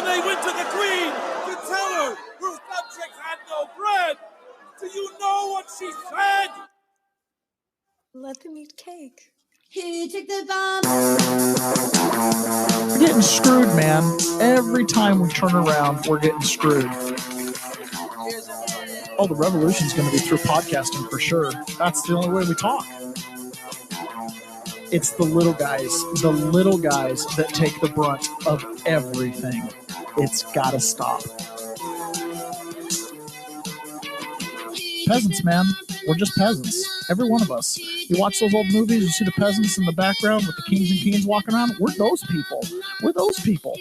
when they went to the queen to tell her her subjects had no bread. Do you know what she said? Let them eat cake. Who took the bomb? We're getting screwed, man. Every time we turn around, we're getting screwed. Oh, the revolution's going to be through podcasting for sure. That's the only way we talk. It's the little guys that take the brunt of everything. It's got to stop. Peasants, man. We're just peasants. Every one of us. You watch those old movies, you see the peasants in the background with the kings and queens walking around. We're those people. We're those people.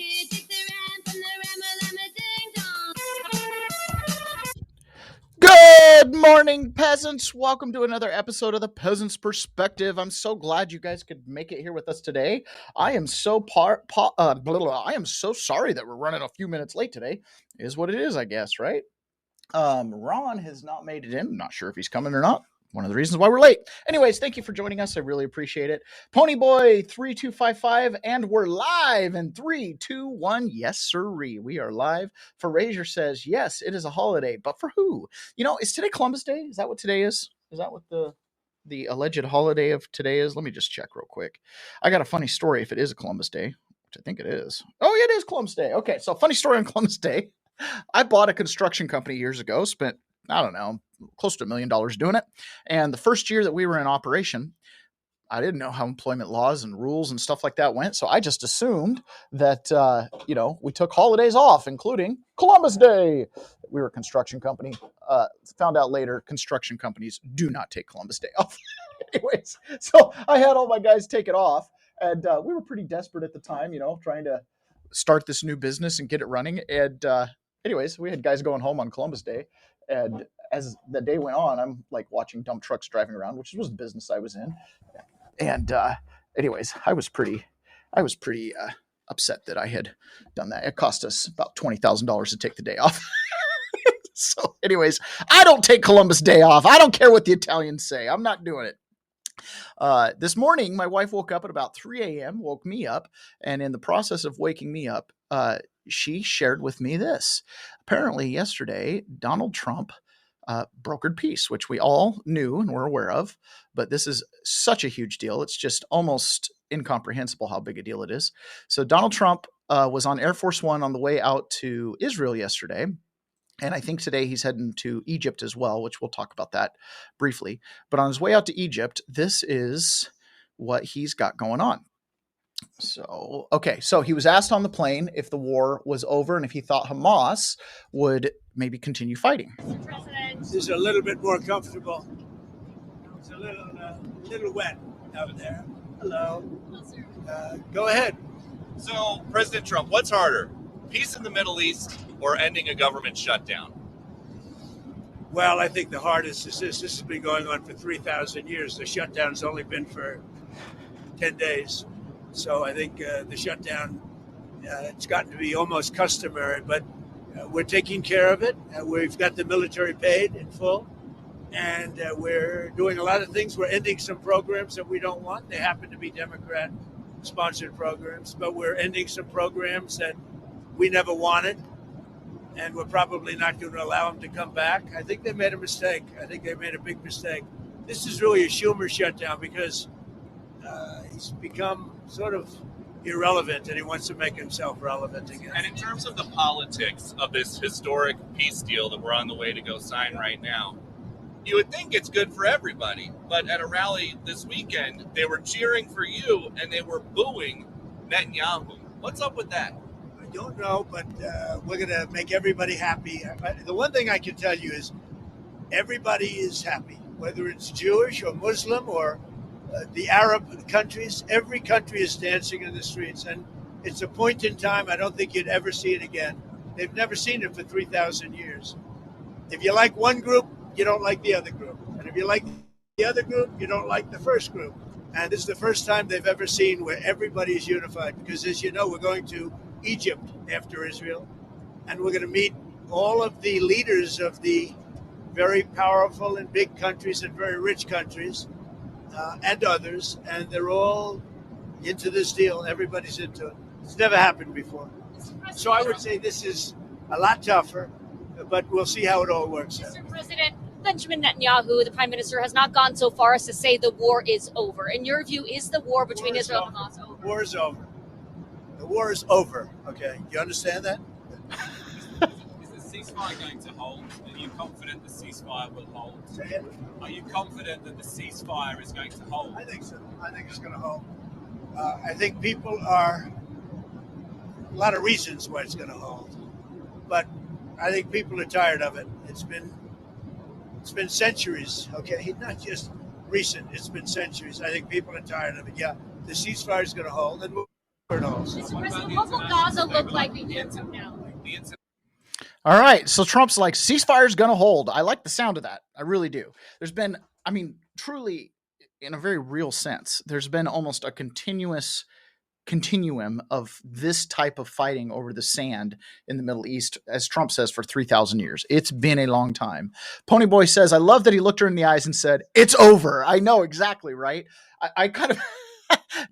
Good morning, peasants. Welcome to another episode of the Peasants Perspective. I'm so glad you guys could make it here with us today. I am so I am so sorry that we're running a few minutes late today. Is what it is, I guess, right? Ron has not made it in. I'm not sure if he's coming or not. One of the reasons why we're late. Anyways, thank you for joining us. I really appreciate it. Ponyboy3255, and we're live in 3, 2, 1. Yes, sirree. We are live. Frazier says, yes, it is a holiday, but for who? You know, is today Columbus Day? Is that what today is? Is that what the alleged holiday of today is? Let me just check real quick. I got a funny story if it is a Columbus Day, which I think it is. Oh, it is Columbus Day. Okay, so funny story on Columbus Day. I bought a construction company years ago, spent, I don't know, close to $1 million doing it. And the first year that we were in operation, I didn't know how employment laws and rules and stuff like that went. So I just assumed that, we took holidays off, including Columbus Day. We were a construction company. Found out later, construction companies do not take Columbus Day off. Anyways, so I had all my guys take it off. And we were pretty desperate at the time, trying to start this new business and get it running. And anyways, we had guys going home on Columbus Day. And as the day went on, I'm like watching dump trucks driving around, which was the business I was in. And anyways, I was pretty upset that I had done that. It cost us about $20,000 to take the day off. So anyways, I don't take Columbus Day off. I don't care what the Italians say. I'm not doing it. This morning, my wife woke up at about 3 a.m., woke me up. And in the process of waking me up, she shared with me this. Apparently yesterday, Donald Trump brokered peace, which we all knew and were aware of. But this is such a huge deal. It's just almost incomprehensible how big a deal it is. So Donald Trump was on Air Force One on the way out to Israel yesterday. And I think today he's heading to Egypt as well, which we'll talk about that briefly. But on his way out to Egypt, this is what he's got going on. So he was asked on the plane if the war was over and if he thought Hamas would maybe continue fighting. This is a little bit more comfortable. It's a little wet out there. Hello. Go ahead. So, President Trump, what's harder? Peace in the Middle East or ending a government shutdown? Well, I think the hardest is this. This has been going on for 3,000 years. The shutdown's only been for 10 days. So I think the shutdown, it's gotten to be almost customary, but we're taking care of it. We've got the military paid in full, and we're doing a lot of things. We're ending some programs that we don't want. They happen to be Democrat-sponsored programs, but we're ending some programs that we never wanted, and we're probably not going to allow them to come back. I think they made a mistake. I think they made a big mistake. This is really a Schumer shutdown because he's become sort of irrelevant, and he wants to make himself relevant again. And in terms of the politics of this historic peace deal that we're on the way to go sign right now, you would think it's good for everybody. But at a rally this weekend, they were cheering for you, and they were booing Netanyahu. What's up with that? I don't know, but we're going to make everybody happy. The one thing I can tell you is everybody is happy, whether it's Jewish or Muslim or the Arab countries. Every country is dancing in the streets, and it's a point in time I don't think you'd ever see it again. They've never seen it for 3,000 years. If you like one group, you don't like the other group. And if you like the other group, you don't like the first group. And this is the first time they've ever seen where everybody is unified, because as you know, we're going to Egypt after Israel, and we're going to meet all of the leaders of the very powerful and big countries and very rich countries and others, and they're all into this deal. Everybody's into it. It's never happened before. So I would say this is a lot tougher, but we'll see how it all works out. Mr. President, Benjamin Netanyahu, the Prime Minister, has not gone so far as to say the war is over. In your view, is the war between Israel and Hamas over? The war is over. The war is over. Okay, do you understand that? Is the ceasefire going to hold? Are you confident the ceasefire will hold? Say it. Are you confident that the ceasefire is going to hold? I think so. I think it's going to hold. I think people are a lot of reasons why it's going to hold, but I think people are tired of it. It's been centuries. Okay, not just recent. It's been centuries. I think people are tired of it. Yeah, the ceasefire is going to hold, and it holds. Mr. President, what will Gaza look like a year from now? All right. So Trump's like, ceasefire is going to hold. I like the sound of that. I really do. There's been, I mean, truly, in a very real sense, there's been almost a continuum of this type of fighting over the sand in the Middle East, as Trump says, for 3,000 years. It's been a long time. Ponyboy says, I love that he looked her in the eyes and said, it's over. I know exactly, right? I kind of...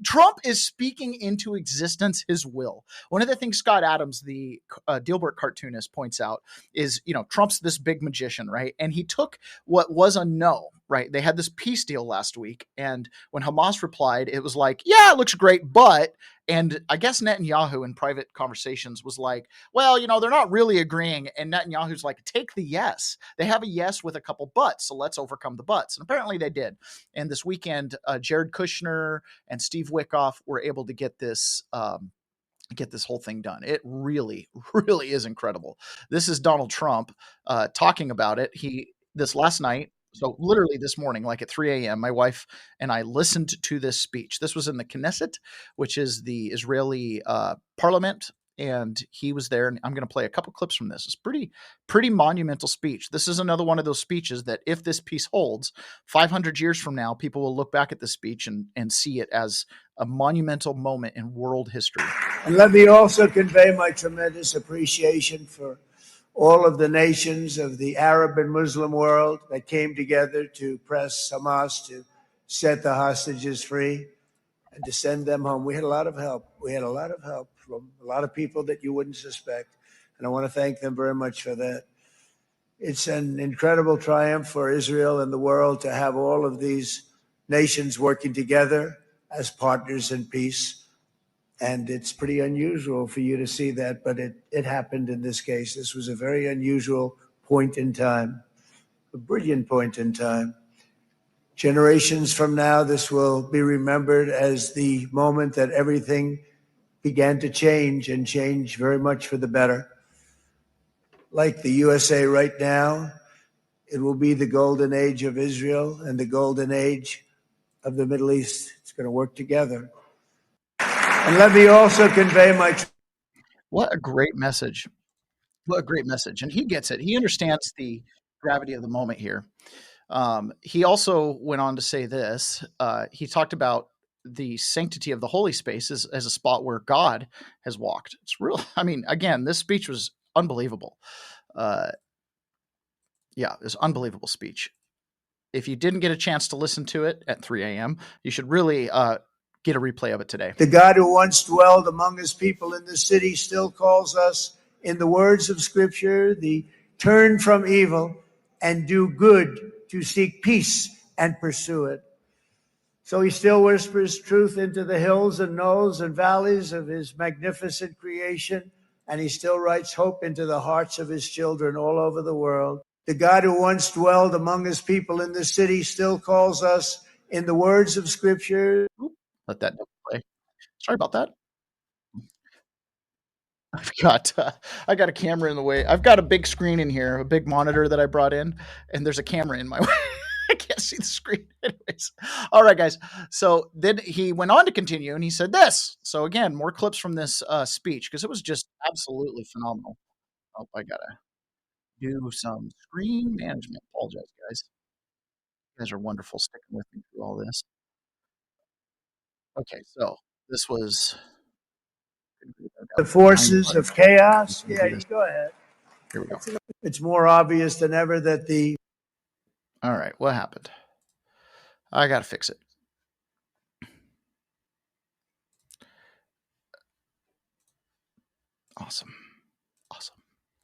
Trump is speaking into existence his will. One of the things Scott Adams, the Dilbert cartoonist, points out is, Trump's this big magician, right? And he took what was a no, right? They had this peace deal last week. And when Hamas replied, it was like, yeah, it looks great, but... And I guess Netanyahu in private conversations was like, well, they're not really agreeing. And Netanyahu's like, take the yes. They have a yes with a couple buts. So let's overcome the buts. And apparently they did. And this weekend, Jared Kushner and Steve Wickoff were able to get this whole thing done. It really, really is incredible. This is Donald Trump talking about it. This last night, so literally this morning, like at 3 a.m., my wife and I listened to this speech. This was in the Knesset, which is the Israeli parliament. And he was there, and I'm going to play a couple clips from this. It's pretty monumental speech. This is another one of those speeches that if this peace holds, 500 years from now, people will look back at this speech and see it as a monumental moment in world history. And let me also convey my tremendous appreciation for all of the nations of the Arab and Muslim world that came together to press Hamas to set the hostages free and to send them home. We had a lot of help. We had a lot of help from a lot of people that you wouldn't suspect. And I want to thank them very much for that. It's an incredible triumph for Israel and the world to have all of these nations working together as partners in peace. And it's pretty unusual for you to see that, but it happened in this case. This was a very unusual point in time, a brilliant point in time. Generations from now, this will be remembered as the moment that everything began to change, and change very much for the better. Like the USA right now, it will be the golden age of Israel and the golden age of the Middle East. It's going to work together. And let me also convey my... What a great message. What a great message. And he gets it. He understands the gravity of the moment here. He also went on to say this. He talked about the sanctity of the holy space as a spot where God has walked. It's real. I mean, again, this speech was unbelievable. Yeah, it was an unbelievable speech. If you didn't get a chance to listen to it at 3 a.m., you should really get a replay of it today. The God who once dwelled among his people in the city still calls us, in the words of Scripture, the turn from evil and do good, to seek peace and pursue it. So he still whispers truth into the hills and knolls and valleys of his magnificent creation, and he still writes hope into the hearts of his children all over the world. The God who once dwelled among his people in the city still calls us, in the words of Scripture. Let that play. Sorry about that. I got a camera in the way. I've got a big screen in here, a big monitor that I brought in, and there's a camera in my way. I can't see the screen. Anyways. All right, guys. So then he went on to continue, and he said this. So again, more clips from this speech, because it was just absolutely phenomenal. Oh, I got to do some screen management. Apologize, guys. You guys are wonderful sticking with me through all this. Okay, so this was... The forces of chaos. Yeah, you go ahead. Here we go. It's more obvious than ever that the... All right, what happened? I got to fix it. Awesome.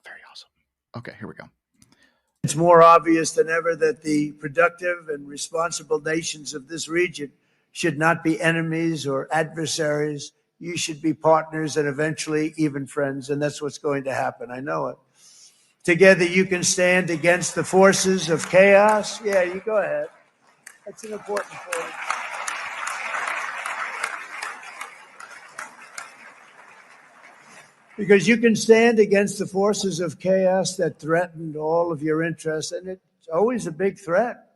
Very awesome. Okay, here we go. It's more obvious than ever that the productive and responsible nations of this region should not be enemies or adversaries. You should be partners and eventually even friends, and that's what's going to happen. I know it. Together you can stand against the forces of chaos. Yeah, you go ahead. That's an important point. Because you can stand against the forces of chaos that threatened all of your interests, and it's always a big threat,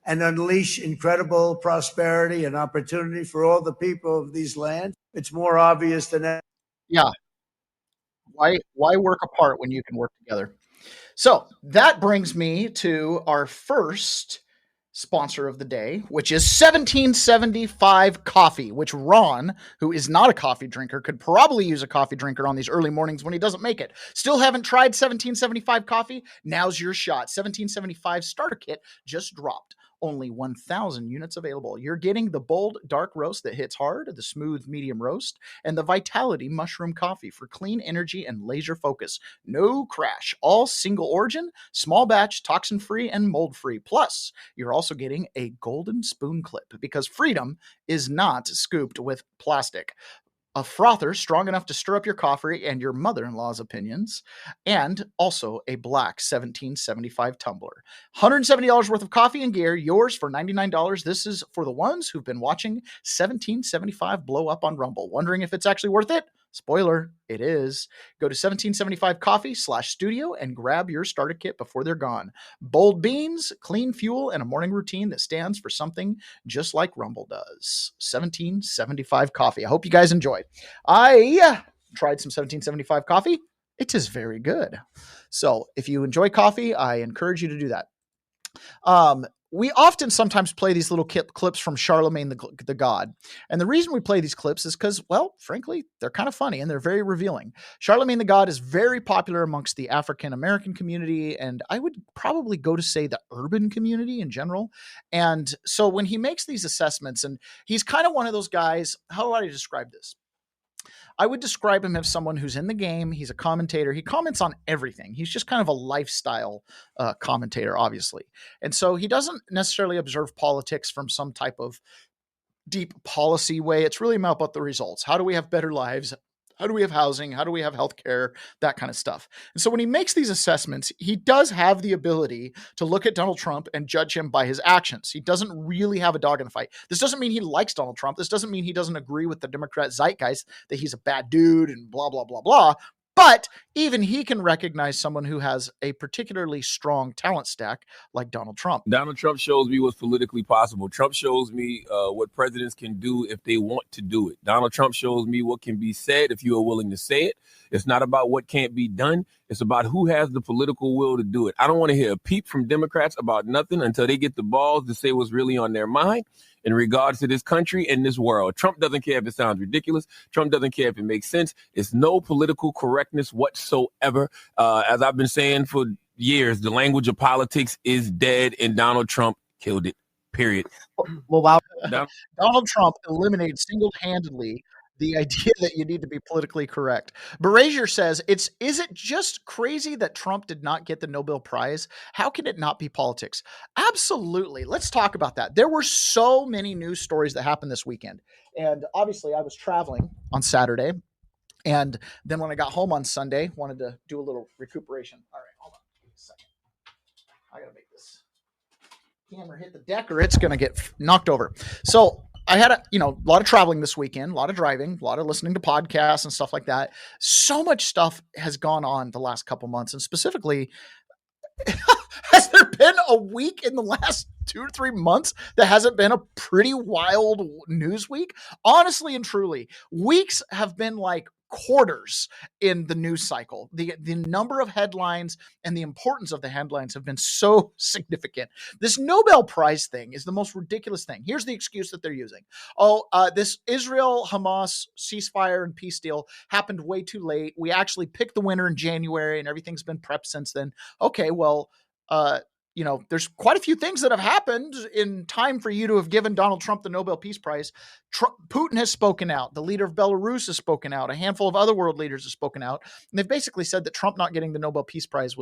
and unleash incredible prosperity and opportunity for all the people of these lands. It's more obvious than ever. Yeah. Why work apart when you can work together? So that brings me to our first sponsor of the day, which is 1775 Coffee, which Ron, who is not a coffee drinker, could probably use a coffee drinker on these early mornings when he doesn't make it. Still haven't tried 1775 Coffee? Now's your shot. 1775 starter kit just dropped. Only 1,000 units available. You're getting the bold dark roast that hits hard, the smooth medium roast, and the Vitality mushroom coffee for clean energy and laser focus. No crash. All single origin, small batch, toxin free, and mold free. Plus, you're also getting a golden spoon clip because freedom is not scooped with plastic. A frother strong enough to stir up your coffee and your mother-in-law's opinions, and also a black 1775 tumbler. $170 worth of coffee and gear, yours for $99. This is for the ones who've been watching 1775 blow up on Rumble, wondering if it's actually worth it. Spoiler, it is. Go to 1775coffee/studio and grab your starter kit before they're gone. Bold beans, clean fuel, and a morning routine that stands for something just like Rumble does. 1775 Coffee. I hope you guys enjoyed. I tried some 1775 coffee. It is very good. So if you enjoy coffee, I encourage you to do that. We often sometimes play these little clips from Charlemagne the God. And the reason we play these clips is because, well, frankly, they're kind of funny and they're very revealing. Charlemagne the God is very popular amongst the African-American community, and I would probably go to say the urban community in general. And so when he makes these assessments, and he's kind of one of those guys, how would I describe this? I would describe him as someone who's in the game. He's a commentator. He comments on everything. He's just kind of a lifestyle commentator, obviously. And so he doesn't necessarily observe politics from some type of deep policy way. It's really about the results. How do we have better lives? How do we have housing? How do we have healthcare? That kind of stuff. And so when he makes these assessments, he does have the ability to look at Donald Trump and judge him by his actions. He doesn't really have a dog in the fight. This doesn't mean he likes Donald Trump. This doesn't mean he doesn't agree with the Democrat zeitgeist that he's a bad dude and blah, blah, blah, blah. But even he can recognize someone who has a particularly strong talent stack like Donald Trump. Donald Trump shows me what's politically possible. Trump shows me what presidents can do if they want to do it. Donald Trump shows me what can be said if you are willing to say it. It's not about what can't be done. It's about who has the political will to do it. I don't want to hear a peep from Democrats about nothing until they get the balls to say what's really on their mind in regards to this country and this world. Trump doesn't care if it sounds ridiculous. Trump doesn't care if it makes sense. It's no political correctness whatsoever. As I've been saying for years, the language of politics is dead, and Donald Trump killed it, period. Well, wow. Donald Trump eliminated single-handedly the idea that you need to be politically correct. Berazier says, is it just crazy that Trump did not get the Nobel Prize? How can it not be politics? Absolutely. Let's talk about that. There were so many news stories that happened this weekend. And obviously I was traveling on Saturday. And then when I got home on Sunday, wanted to do a little recuperation. All right, hold on. Give me a second. I got to make this camera hit the deck or it's going to get knocked over. So I had a lot of traveling this weekend, a lot of driving, a lot of listening to podcasts and stuff like that. So much stuff has gone on the last couple months. And specifically, has there been a week in the last 2 or 3 months that hasn't been a pretty wild news week? Honestly and truly, weeks have been like quarters in the news cycle. The number of headlines and the importance of the headlines have been so significant. This Nobel Prize thing is the most ridiculous thing. Here's the excuse that they're using. This Israel-Hamas ceasefire and peace deal happened way too late. We actually picked the winner in January and everything's been prepped since then. Okay, well, there's quite a few things that have happened in time for you to have given Donald Trump the Nobel Peace Prize. Putin has spoken out. The leader of Belarus has spoken out. A handful of other world leaders have spoken out. And they've basically said that Trump not getting the Nobel Peace Prize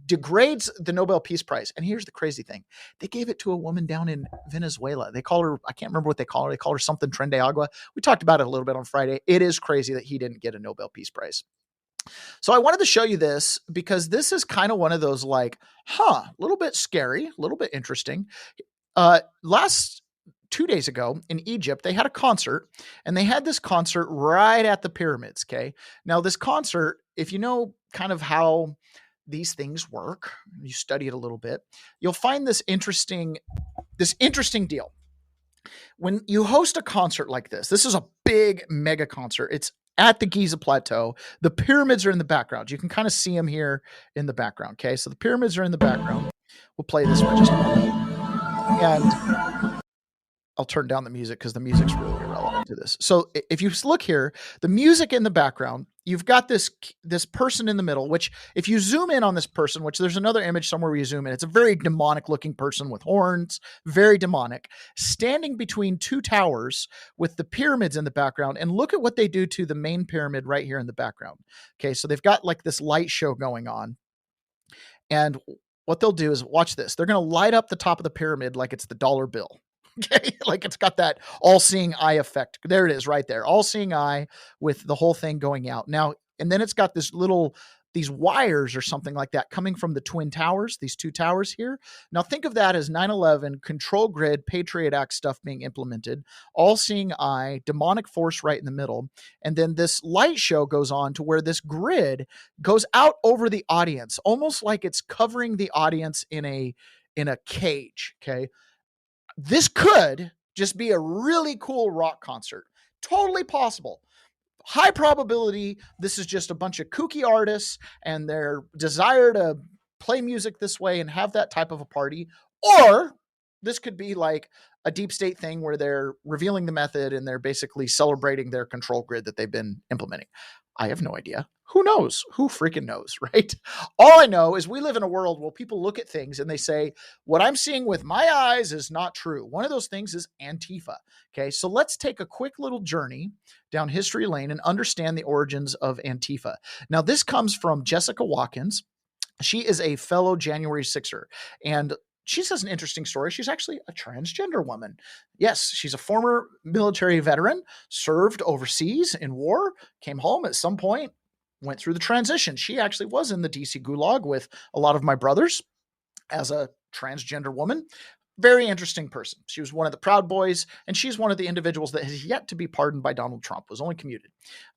degrades the Nobel Peace Prize. And here's the crazy thing. They gave it to a woman down in Venezuela. They call her, I can't remember what they call her. They call her something Tren de Agua. We talked about it a little bit on Friday. It is crazy that he didn't get a Nobel Peace Prize. So I wanted to show you this because this is kind of one of those like, a little bit scary, a little bit interesting. Last 2 days ago in Egypt, they had a concert, and they had this concert right at the pyramids. Okay. Now this concert, if you know kind of how these things work, you study it a little bit, you'll find this interesting deal. When you host a concert like this is a big mega concert. It's at the Giza Plateau. The pyramids are in the background. You can kind of see them here in the background. Okay. So the pyramids are in the background. We'll play this one just a moment. And I'll turn down the music because the music's really irrelevant to this. So if you look here, the music in the background, you've got this person in the middle, which if you zoom in on this person, which there's another image somewhere where you zoom in, it's a very demonic looking person with horns, very demonic, standing between two towers with the pyramids in the background. And look at what they do to the main pyramid right here in the background. Okay. So they've got like this light show going on. And what they'll do is watch this. They're going to light up the top of the pyramid like it's the dollar bill. Okay, like it's got that all-seeing eye effect. There it is right there. All-seeing eye with the whole thing going out. Now, and then it's got these wires or something like that coming from the Twin Towers, these two towers here. Now think of that as 9/11, control grid, Patriot Act stuff being implemented, all-seeing eye, demonic force right in the middle. And then this light show goes on to where this grid goes out over the audience, almost like it's covering the audience in a cage, okay? This could just be a really cool rock concert. Totally possible. High probability this is just a bunch of kooky artists and their desire to play music this way and have that type of a party. Or this could be like a deep state thing where they're revealing the method and they're basically celebrating their control grid that they've been implementing. I have no idea. Who knows? Who freaking knows, right? All I know is we live in a world where people look at things and they say, what I'm seeing with my eyes is not true. One of those things is Antifa. Okay, so let's take a quick little journey down history lane and understand the origins of Antifa. Now, this comes from Jessica Watkins. She is a fellow January 6er, and she has an interesting story. She's actually a transgender woman. Yes, she's a former military veteran, served overseas in war, came home at some point, went through the transition. She actually was in the DC Gulag with a lot of my brothers as a transgender woman. Very interesting person. She was one of the Proud Boys, and she's one of the individuals that has yet to be pardoned by Donald Trump, was only commuted.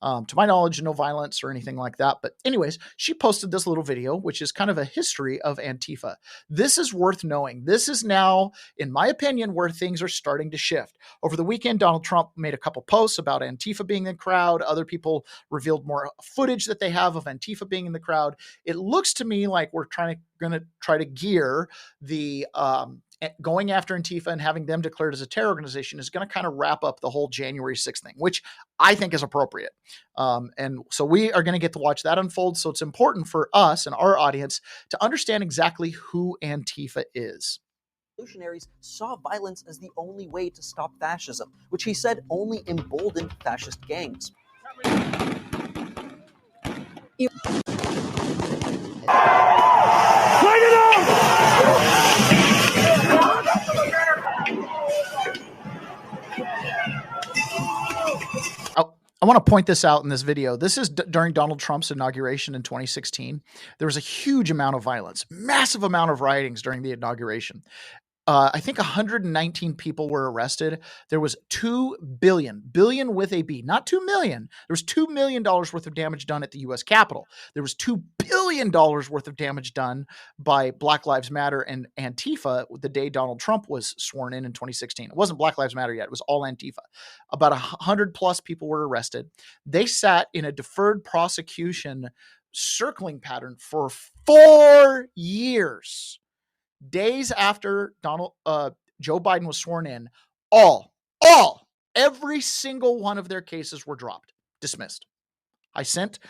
To my knowledge, no violence or anything like that. But anyways, she posted this little video, which is kind of a history of Antifa. This is worth knowing. This is now, in my opinion, where things are starting to shift. Over the weekend, Donald Trump made a couple posts about Antifa being in the crowd. Other people revealed more footage that they have of Antifa being in the crowd. It looks to me like we're going to try to gear the going after Antifa and having them declared as a terror organization is going to kind of wrap up the whole January 6th thing, which I think is appropriate. And so we are going to get to watch that unfold. So it's important for us and our audience to understand exactly who Antifa is. Revolutionaries saw violence as the only way to stop fascism, which he said only emboldened fascist gangs. I want to point this out in this video. This is during Donald Trump's inauguration in 2016. There was a huge amount of violence, massive amount of riotings during the inauguration. I think 119 people were arrested. There was $2 billion with a B, not 2 million. There was $2 million worth of damage done at the U.S. Capitol. There was $2 billion worth of damage done by Black Lives Matter and Antifa the day Donald Trump was sworn in 2016. It wasn't Black Lives Matter yet. It was all Antifa. About 100 plus people were arrested. They sat in a deferred prosecution circling pattern for 4 years. Days after Joe Biden was sworn in, every single one of their cases were dropped, dismissed. I sent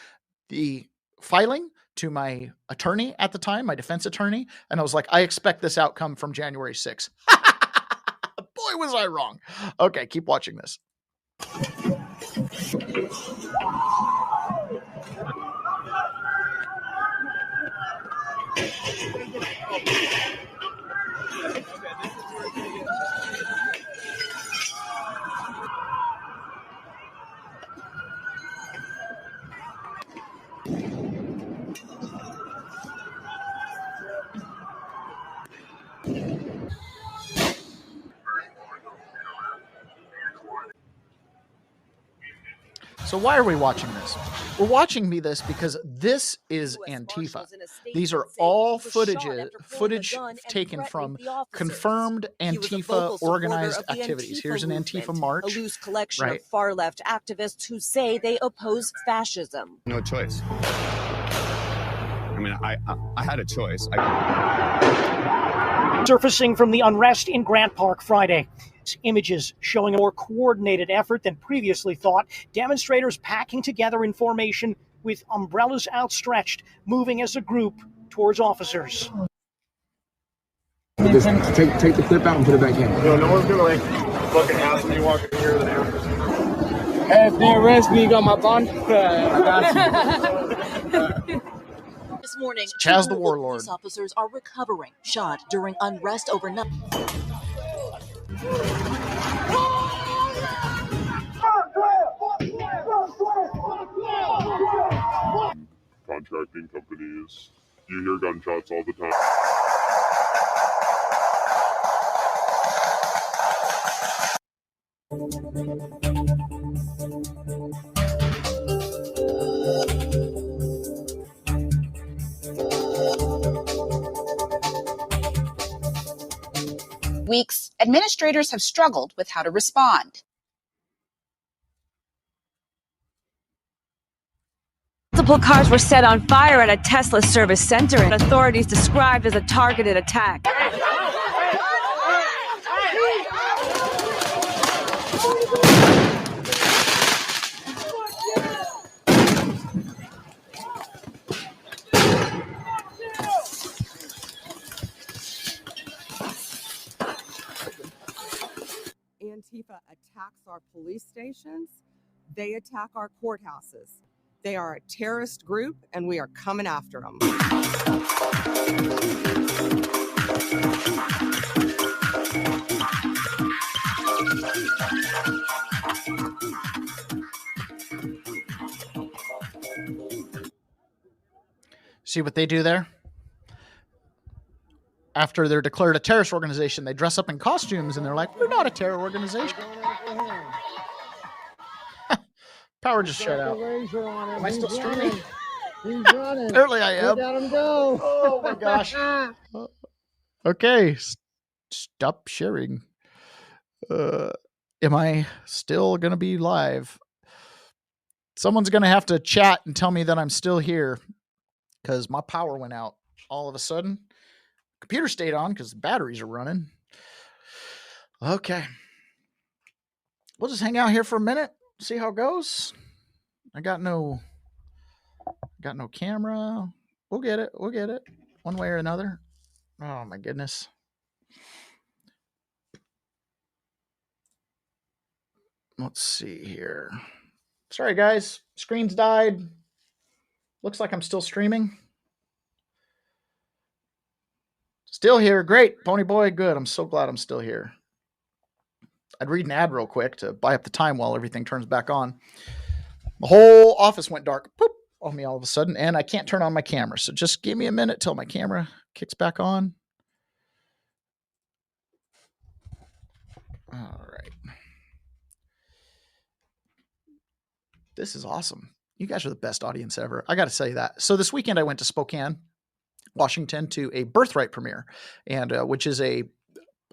the filing to my attorney at the time, my defense attorney, and I was like, I expect this outcome from January 6th. Boy, was I wrong. Okay, keep watching this. So why are we watching this? We're watching this because this is Antifa. These are all footage taken from confirmed Antifa organized activities. Here's an Antifa march. A loose collection of far-left activists who say they oppose fascism. No choice. I mean, I had a choice. Surfacing from the unrest in Grant Park Friday. Images showing a more coordinated effort than previously thought. Demonstrators packing together in formation with umbrellas outstretched, moving as a group towards officers. Just take the clip out and put it back in. No one's gonna fucking ask me walking here than after. Hey, if they arrest me, you got my bond? I got you. This morning, Chaz the Warlord. Police officers are recovering shot during unrest overnight. Contracting companies, you hear gunshots all the time. Weeks, administrators have struggled with how to respond. Multiple cars were set on fire at a Tesla service center, and authorities described as a targeted attack. Antifa attacks our police stations. They attack our courthouses. They are a terrorist group, and we are coming after them. See what they do there? After they're declared a terrorist organization, they dress up in costumes and they're like, we're not a terror organization. Power just shut out. Am I still streaming? He's running. Apparently I am. Look at him go. Oh my gosh. Okay. Stop sharing. Am I still going to be live? Someone's going to have to chat and tell me that I'm still here because my power went out all of a sudden. Computer stayed on because the batteries are running. Okay. We'll just hang out here for a minute, see how it goes. I got no camera. We'll get it. One way or another. Oh my goodness. Let's see here. Sorry guys, screen's died. Looks like I'm still streaming. Still here. Great. Pony Boy. Good. I'm so glad I'm still here. I'd read an ad real quick to buy up the time while everything turns back on. The whole office went dark. Poop on me all of a sudden. And I can't turn on my camera. So just give me a minute till my camera kicks back on. All right. This is awesome. You guys are the best audience ever. I got to say that. So this weekend I went to Spokane, Washington, to a Birthright premiere, and which is I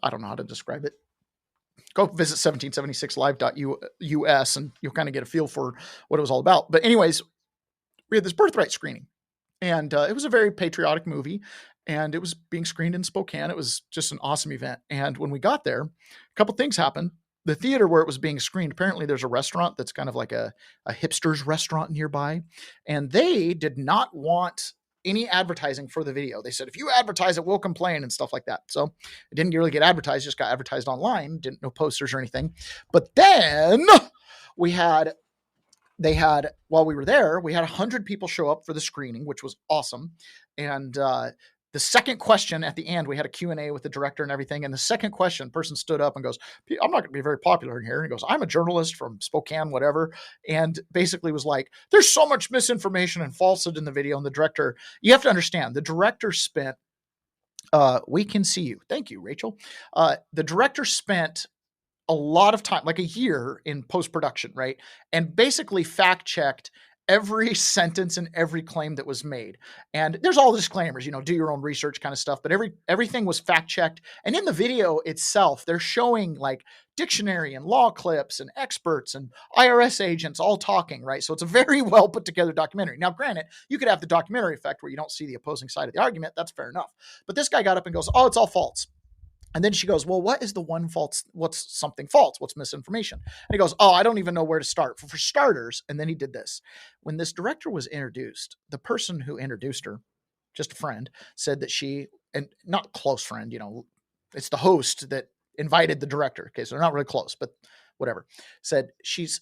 don't know how to describe it. Go visit 1776live.us and you'll kind of get a feel for what it was all about. But anyways, we had this Birthright screening, and it was a very patriotic movie, and it was being screened in Spokane. It was just an awesome event. And when we got there, a couple things happened. The theater where it was being screened, apparently there's a restaurant that's kind of like a hipster's restaurant nearby, and they did not want any advertising for the video. They said, if you advertise it, we'll complain and stuff like that. So it didn't really get advertised, just got advertised online, didn't no posters or anything. But then while we were there, we had 100 people show up for the screening, which was awesome. And the second question at the end, we had a Q&A with the director and everything. And the second question, person stood up and goes, I'm not going to be very popular in here. And he goes, I'm a journalist from Spokane, whatever. And basically was like, there's so much misinformation and falsehood in the video. And the director, you have to understand, the director spent, we can see you. Thank you, Rachel. The director spent a lot of time, like a year in post-production, right? And basically fact-checked every sentence and every claim that was made. And there's all disclaimers, do your own research kind of stuff, but everything was fact-checked. And in the video itself, they're showing like dictionary and law clips and experts and IRS agents all talking, right? So it's a very well put together documentary. Now, granted, you could have the documentary effect where you don't see the opposing side of the argument. That's fair enough. But this guy got up and goes, oh, it's all false. And then she goes, well, what is the one false? What's something false? What's misinformation? And he goes, oh, I don't even know where to start. For starters, and then he did this. When this director was introduced, the person who introduced her, just a friend, said that she, and not close friend, it's the host that invited the director. Okay, so they're not really close, but whatever. Said she's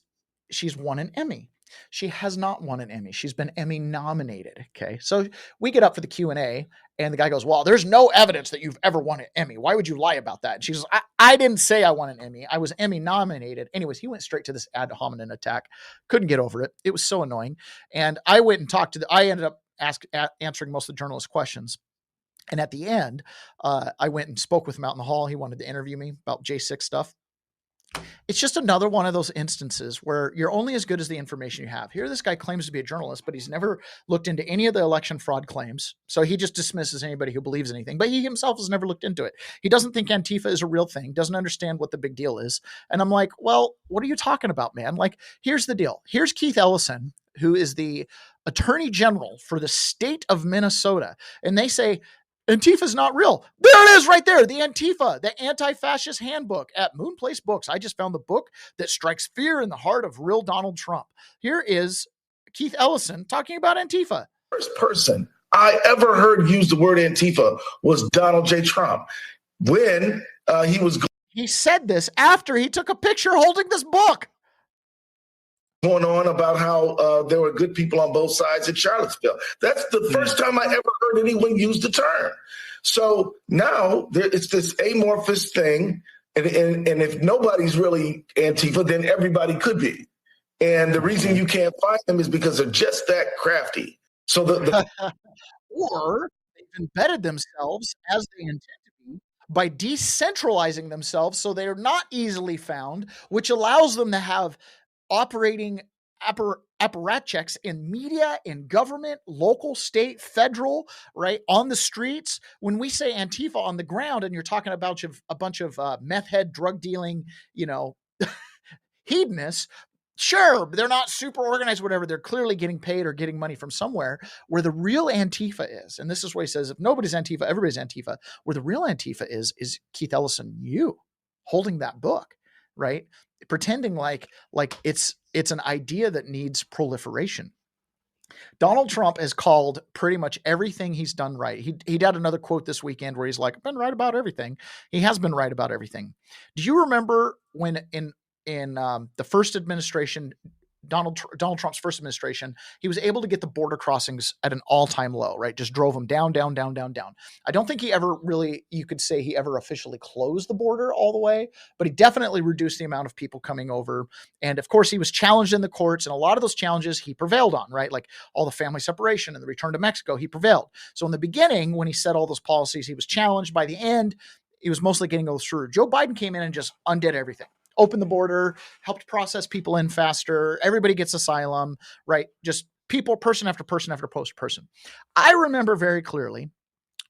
won an Emmy. She has not won an Emmy. She's been Emmy nominated. Okay. So we get up for the Q&A and the guy goes, well, there's no evidence that you've ever won an Emmy. Why would you lie about that? And she goes, I didn't say I won an Emmy. I was Emmy nominated. Anyways, he went straight to this ad hominem attack. Couldn't get over it. It was so annoying. And I went and talked to I ended up answering most of the journalist questions. And at the end, I went and spoke with him out in the hall. He wanted to interview me about J6 stuff. It's just another one of those instances where you're only as good as the information you have. Here, this guy claims to be a journalist, but he's never looked into any of the election fraud claims. So he just dismisses anybody who believes anything, but he himself has never looked into it. He doesn't think Antifa is a real thing, doesn't understand what the big deal is. And I'm like, well, what are you talking about, man? Like, here's the deal. Here's Keith Ellison, who is the attorney general for the state of Minnesota. And they say, Antifa's not real. There it is right there. The Antifa, the anti-fascist handbook at Moon Place Books. I just found the book that strikes fear in the heart of real Donald Trump. Here is Keith Ellison talking about Antifa. First person I ever heard use the word Antifa was Donald J. Trump. When he said this after he took a picture holding this book. Going on about how there were good people on both sides in Charlottesville. That's the first time I ever heard anyone use the term. So now it's this amorphous thing. And if nobody's really Antifa, then everybody could be. And the reason you can't find them is because they're just that crafty. So or they've embedded themselves as they intend to be by decentralizing themselves so they're not easily found, which allows them to have operating apparatchiks in media, in government, local, state, federal, right, on the streets. When we say Antifa on the ground and you're talking about a bunch of meth head, drug dealing, hedonists, sure, they're not super organized, whatever. They're clearly getting paid or getting money from somewhere. Where the real Antifa is, and this is where he says, if nobody's Antifa, everybody's Antifa. Where the real Antifa is Keith Ellison, you holding that book, right? Pretending like it's an idea that needs proliferation. Donald Trump has called pretty much everything he's done right. He had another quote this weekend where he's like, I've been right about everything. He has been right about everything. Do you remember when in the first administration, Donald Trump's first administration, he was able to get the border crossings at an all-time low, right? Just drove them down, down, down, down, down. I don't think he ever really, you could say he ever officially closed the border all the way, but he definitely reduced the amount of people coming over. And of course, he was challenged in the courts, and a lot of those challenges he prevailed on, right? Like all the family separation and the return to Mexico, he prevailed. So in the beginning, when he set all those policies, he was challenged. By the end, he was mostly getting those through. Joe Biden came in and just undid everything. Opened the border, helped process people in faster. Everybody gets asylum, right? Just people, person after person after person. I remember very clearly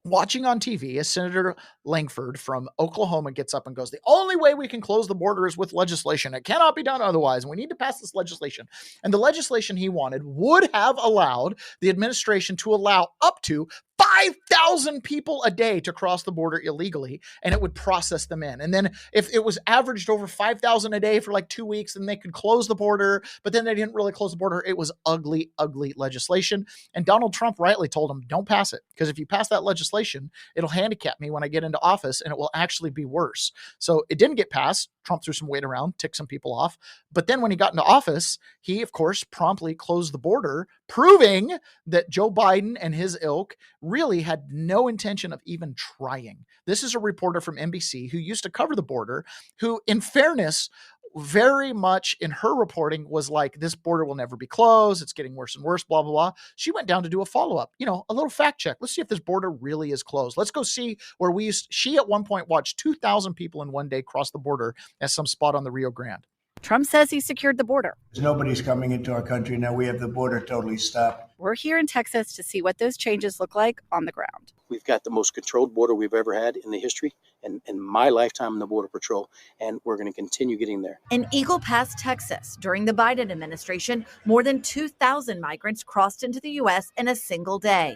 watching on TV as Senator Langford from Oklahoma gets up and goes, the only way we can close the border is with legislation. It cannot be done otherwise. And we need to pass this legislation. And the legislation he wanted would have allowed the administration to allow up to 5,000 people a day to cross the border illegally, and it would process them in. And then if it was averaged over 5,000 a day for like 2 weeks, then they could close the border, but then they didn't really close the border. It was ugly, ugly legislation. And Donald Trump rightly told him, don't pass it, because if you pass that legislation, it'll handicap me when I get into office, and it will actually be worse. So it didn't get passed. Trump threw some weight around, ticked some people off. But then when he got into office, he, of course, promptly closed the border, proving that Joe Biden and his ilk really had no intention of even trying. This is a reporter from NBC who used to cover the border, who, in fairness, very much in her reporting was like, this border will never be closed. It's getting worse and worse, blah, blah, blah. She went down to do a follow-up, a little fact check. Let's see if this border really is closed. Let's go see where she at one point watched 2,000 people in one day cross the border at some spot on the Rio Grande. Trump says he secured the border. Nobody's coming into our country now. We have the border totally stopped. We're here in Texas to see what those changes look like on the ground. We've got the most controlled border we've ever had in the history and in my lifetime in the Border Patrol, and we're going to continue getting there. In Eagle Pass, Texas, during the Biden administration, more than 2,000 migrants crossed into the U.S. in a single day.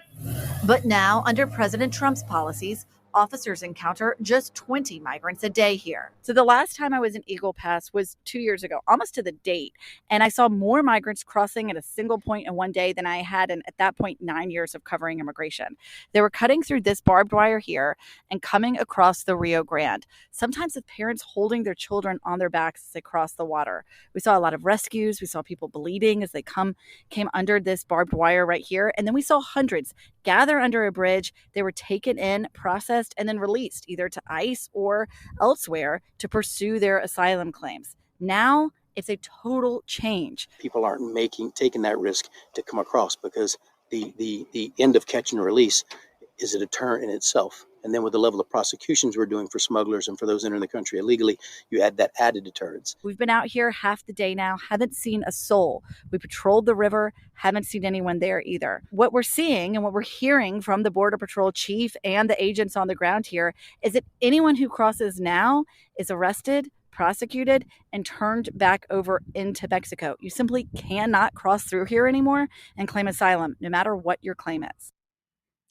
But now, under President Trump's policies, officers encounter just 20 migrants a day here. So the last time I was in Eagle Pass was 2 years ago, almost to the date. And I saw more migrants crossing at a single point in one day than I had in, at that point, 9 years of covering immigration. They were cutting through this barbed wire here and coming across the Rio Grande, sometimes with parents holding their children on their backs as they cross the water. We saw a lot of rescues. We saw people bleeding as they came under this barbed wire right here. And then we saw hundreds gather under a bridge. They were taken in, processed, and then released either to ICE or elsewhere to pursue their asylum claims. Now it's a total change. People aren't taking that risk to come across because the end of catch and release is a deterrent in itself. And then with the level of prosecutions we're doing for smugglers and for those entering the country illegally, you add that added deterrence. We've been out here half the day now, haven't seen a soul. We patrolled the river, haven't seen anyone there either. What we're seeing and what we're hearing from the Border Patrol chief and the agents on the ground here is that anyone who crosses now is arrested, prosecuted, and turned back over into Mexico. You simply cannot cross through here anymore and claim asylum, no matter what your claim is.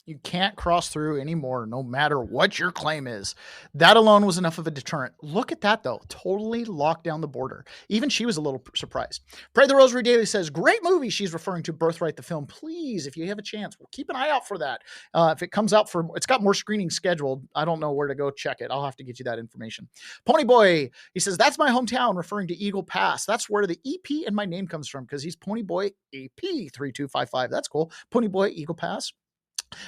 You can't cross through anymore, no matter what your claim is. That alone was enough of a deterrent. Look at that, though. Totally locked down the border. Even she was a little surprised. Pray the Rosary Daily says, great movie. She's referring to Birthright, the film. Please, if you have a chance, keep an eye out for that. If it comes out it's got more screenings scheduled. I don't know where to go check it. I'll have to get you that information. Pony Boy, he says, that's my hometown, referring to Eagle Pass. That's where the EP in my name comes from, because he's Pony Boy AP 3255. That's cool. Pony Boy, Eagle Pass.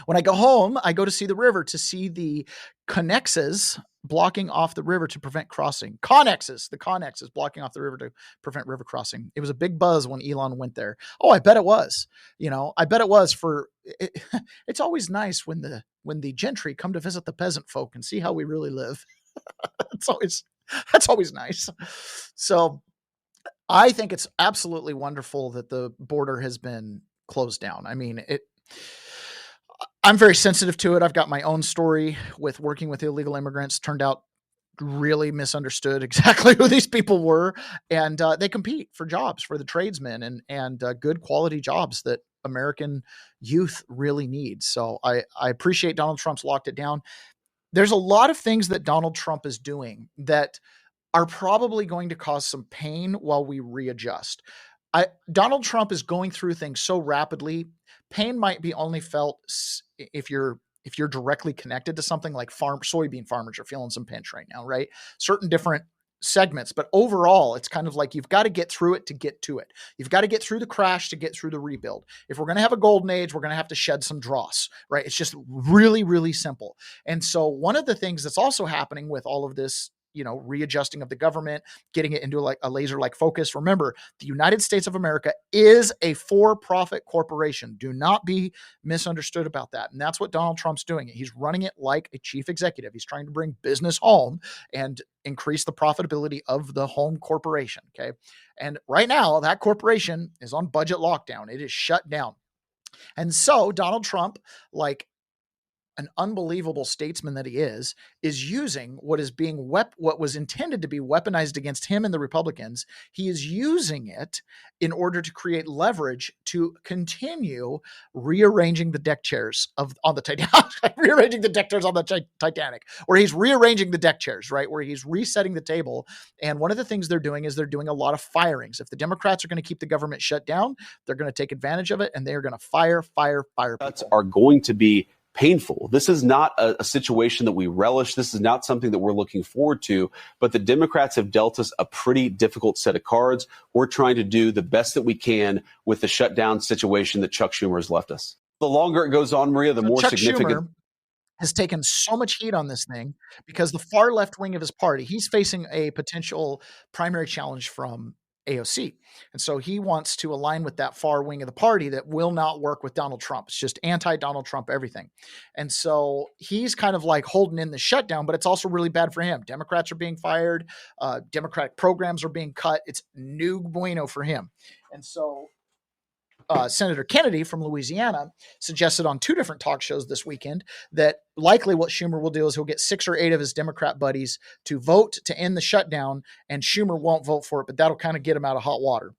When I go home, I go to see the river to see the connexes blocking off the river to prevent crossing. The connexes blocking off the river to prevent river crossing. It was a big buzz when Elon went there. Oh, I bet it was. I bet it was it's always nice when the gentry come to visit the peasant folk and see how we really live. That's always nice. So I think it's absolutely wonderful that the border has been closed down. I mean, I'm very sensitive to it. I've got my own story with working with illegal immigrants. Turned out really misunderstood exactly who these people were. And they compete for jobs for the tradesmen and good quality jobs that American youth really need. So I appreciate Donald Trump's locked it down. There's a lot of things that Donald Trump is doing that are probably going to cause some pain while we readjust. Donald Trump is going through things so rapidly. Pain might be only felt if you're directly connected to something like soybean farmers are feeling some pinch right now, right? Certain different segments, but overall, it's kind of like you've got to get through it to get to it. You've got to get through the crash to get through the rebuild. If we're going to have a golden age, we're going to have to shed some dross, right? It's just really, really simple. And so one of the things that's also happening with all of this, readjusting of the government, getting it into like a laser-like focus. Remember, the United States of America is a for-profit corporation. Do not be misunderstood about that. And that's what Donald Trump's doing. He's running it like a chief executive. He's trying to bring business home and increase the profitability of the home corporation. Okay. And right now, that corporation is on budget lockdown. It is shut down. And so Donald Trump, an unbelievable statesman that he is using what is being what was intended to be weaponized against him and the Republicans. He is using it in order to create leverage to continue rearranging the deck chairs on the Titanic, rearranging the deck chairs on the Titanic, where he's rearranging the deck chairs, right? Where he's resetting the table. And one of the things they're doing is they're doing a lot of firings. If the Democrats are going to keep the government shut down, they're going to take advantage of it, and they're going to fire people. Are going to be painful. This is not a situation that we relish. This is not something that we're looking forward to, but the Democrats have dealt us a pretty difficult set of cards. We're trying to do the best that we can with the shutdown situation that Chuck Schumer has left us. The longer it goes on, Maria, the more Chuck significant. Schumer has taken so much heat on this thing because the far left wing of his party, he's facing a potential primary challenge from AOC. And so he wants to align with that far wing of the party that will not work with Donald Trump. It's just anti-Donald Trump everything. And so he's kind of like holding in the shutdown, but it's also really bad for him. Democrats are being fired. Democratic programs are being cut. It's no bueno for him. And so Senator Kennedy from Louisiana suggested on 2 different talk shows this weekend that likely what Schumer will do is he'll get 6 or 8 of his Democrat buddies to vote to end the shutdown, and Schumer won't vote for it, but that'll kind of get him out of hot water.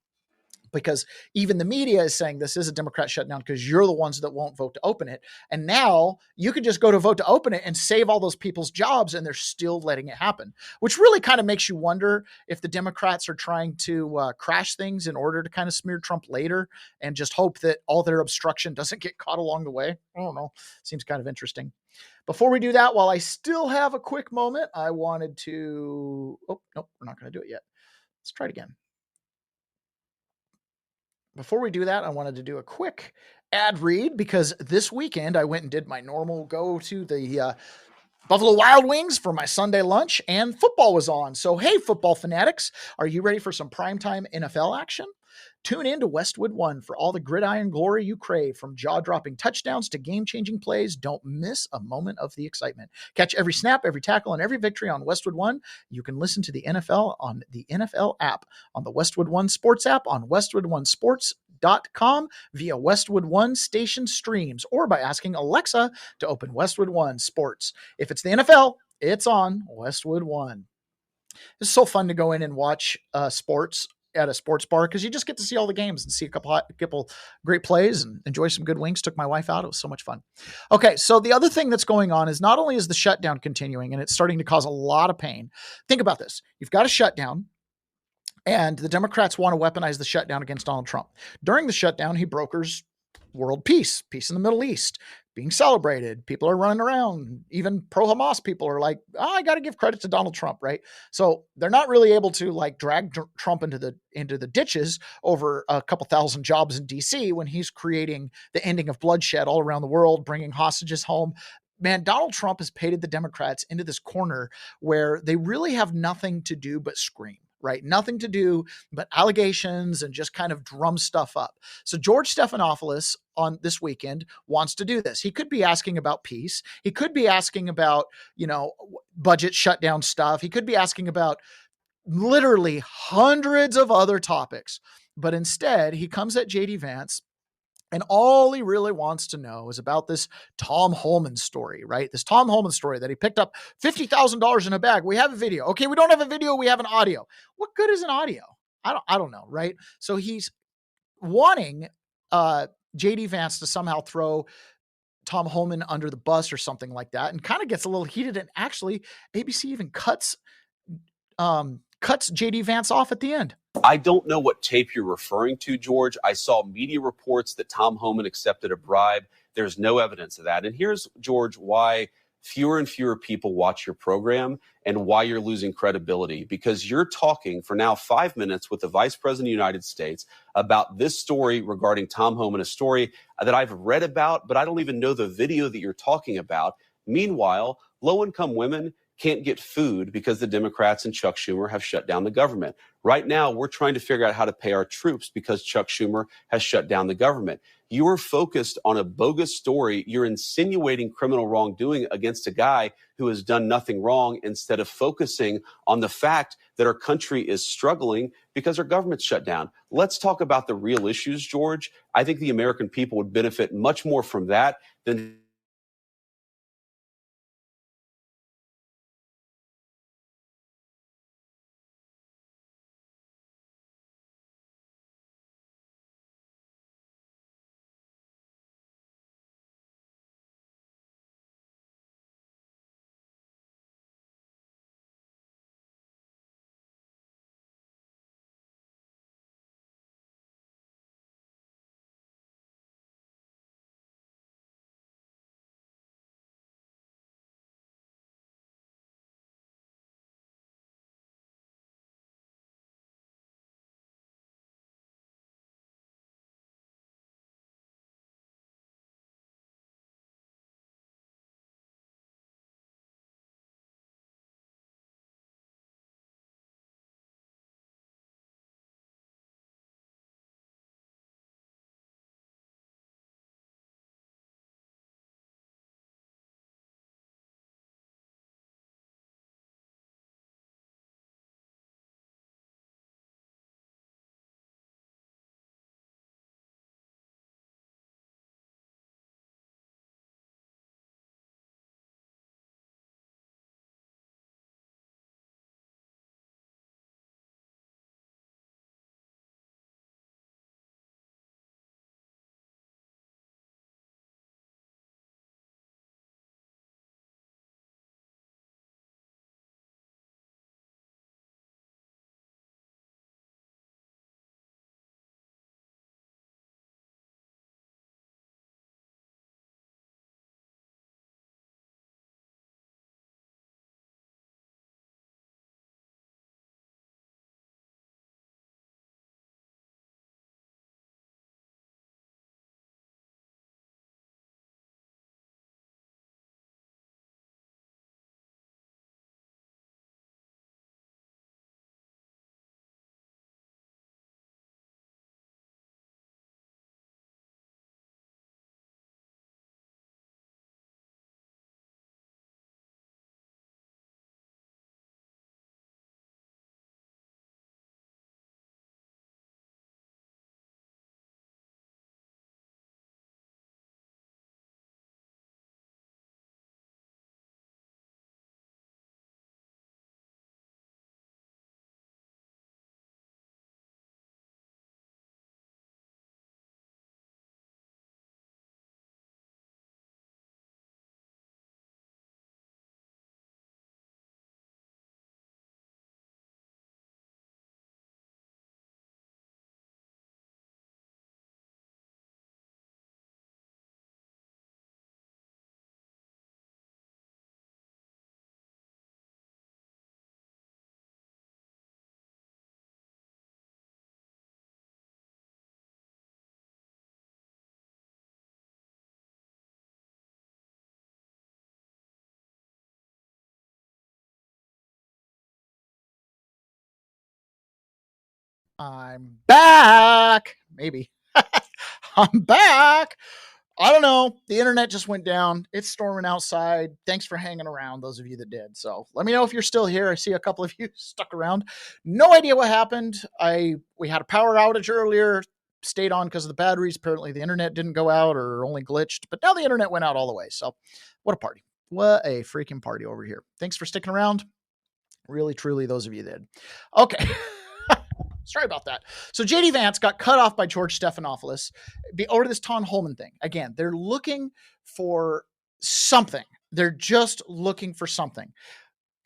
Because even the media is saying this is a Democrat shutdown because you're the ones that won't vote to open it. And now you could just go to vote to open it and save all those people's jobs, and they're still letting it happen, which really kind of makes you wonder if the Democrats are trying to crash things in order to kind of smear Trump later and just hope that all their obstruction doesn't get caught along the way. I don't know. Seems kind of interesting. Before we do that, while I still have a quick moment, I wanted to, oh, nope, we're not going to do it yet. Let's try it again. Before we do that, I wanted to do a quick ad read because this weekend I went and did my normal go to the Buffalo Wild Wings for my Sunday lunch, and football was on. So, hey, football fanatics, are you ready for some primetime NFL action? Tune in to Westwood One for all the gridiron glory you crave, from jaw-dropping touchdowns to game-changing plays. Don't miss a moment of the excitement. Catch every snap, every tackle, and every victory on Westwood One. You can listen to the NFL on the NFL app, on the Westwood One Sports app, on WestwoodOneSports.com, via Westwood One station streams, or by asking Alexa to open Westwood One Sports. If it's the NFL, it's on Westwood One. It's so fun to go in and watch sports at a sports bar because you just get to see all the games and see a couple great plays and enjoy some good wings. Took my wife out. It was so much fun. Okay, so the other thing that's going on is not only is the shutdown continuing and it's starting to cause a lot of pain. Think about this. You've got a shutdown, and the Democrats want to weaponize the shutdown against Donald Trump. During the shutdown, he brokers world peace in the Middle East, being celebrated. People are running around. Even pro-Hamas people are like, oh, I got to give credit to Donald Trump, right? So they're not really able to like drag Trump into the ditches over a couple thousand jobs in DC when he's creating the ending of bloodshed all around the world, bringing hostages home. Man, Donald Trump has painted the Democrats into this corner where they really have nothing to do but scream. Right? Nothing to do but allegations and just kind of drum stuff up. So George Stephanopoulos on this weekend wants to do this. He could be asking about peace. He could be asking about, budget shutdown stuff. He could be asking about literally hundreds of other topics. But instead, he comes at JD Vance, and all he really wants to know is about this Tom Holman story, right? This Tom Holman story that he picked up $50,000 in a bag. We have a video. Okay, we don't have a video. We have an audio. What good is an audio? I don't know, right? So he's wanting JD Vance to somehow throw Tom Holman under the bus or something like that, and kind of gets a little heated. And actually, ABC even cuts JD Vance off at the end. I don't know what tape you're referring to, George. I saw media reports that Tom Holman accepted a bribe. There's no evidence of that. And here's, George, why fewer and fewer people watch your program and why you're losing credibility. Because you're talking for now 5 minutes with the Vice President of the United States about this story regarding Tom Holman, a story that I've read about, but I don't even know the video that you're talking about. Meanwhile, low-income women can't get food because the Democrats and Chuck Schumer have shut down the government. Right now, we're trying to figure out how to pay our troops because Chuck Schumer has shut down the government. You are focused on a bogus story. You're insinuating criminal wrongdoing against a guy who has done nothing wrong instead of focusing on the fact that our country is struggling because our government's shut down. Let's talk about the real issues, George. I think the American people would benefit much more from that than I'm back. Maybe. I'm back. I don't know. The internet just went down. It's storming outside. Thanks for hanging around, those of you that did. So let me know if you're still here. I see a couple of you stuck around. No idea what happened. We had a power outage earlier. Stayed on because of the batteries. Apparently the internet didn't go out or only glitched. But now the internet went out all the way. So what a party. What a freaking party over here. Thanks for sticking around. Really, truly, those of you did. Okay. Sorry about that. So JD Vance got cut off by George Stephanopoulos over this Tom Homan thing. Again, they're looking for something. They're just looking for something.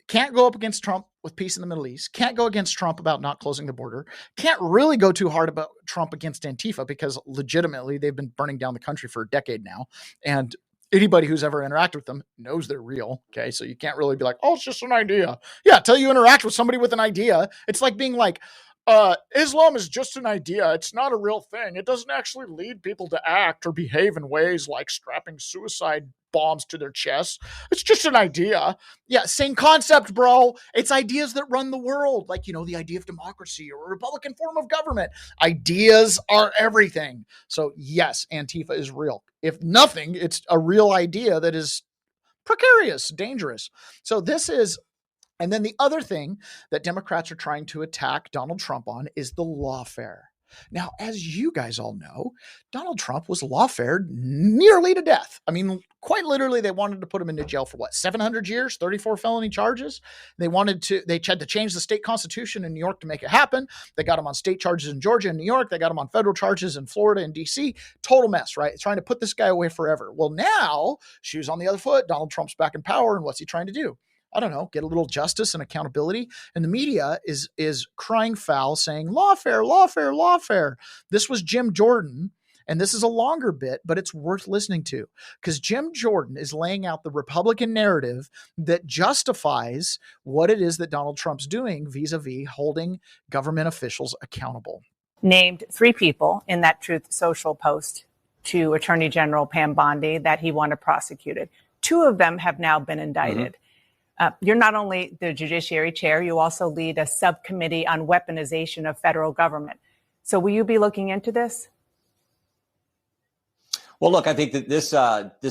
Can't go up against Trump with peace in the Middle East. Can't go against Trump about not closing the border. Can't really go too hard about Trump against Antifa because legitimately they've been burning down the country for a decade now. And anybody who's ever interacted with them knows they're real. Okay. So you can't really be like, oh, it's just an idea. Yeah. Till you interact with somebody with an idea. It's like being like, Islam is just an idea. It's not a real thing. It doesn't actually lead people to act or behave in ways like strapping suicide bombs to their chests. It's just an idea. Yeah, same concept, bro. It's ideas that run the world. Like, the idea of democracy or a Republican form of government. Ideas are everything. So yes, Antifa is real. If nothing, it's a real idea that is precarious, dangerous. So this is. And then the other thing that Democrats are trying to attack Donald Trump on is the lawfare. Now, as you guys all know, Donald Trump was lawfared nearly to death. I mean, quite literally, they wanted to put him into jail for 700 years, 34 felony charges. They had to change the state constitution in New York to make it happen. They got him on state charges in Georgia and New York. They got him on federal charges in Florida and DC. Total mess, right? Trying to put this guy away forever. Well, now, shoes on the other foot, Donald Trump's back in power, and what's he trying to do? I don't know, get a little justice and accountability. And the media is crying foul, saying lawfare, lawfare, lawfare. This was Jim Jordan, and this is a longer bit, but it's worth listening to because Jim Jordan is laying out the Republican narrative that justifies what it is that Donald Trump's doing vis-a-vis holding government officials accountable. Named 3 people in that Truth Social post to Attorney General Pam Bondi that he wanted prosecuted. 2 of them have now been indicted. Mm-hmm. You're not only the Judiciary Chair, you also lead a subcommittee on weaponization of federal government. So will you be looking into this? Well, look, I think that this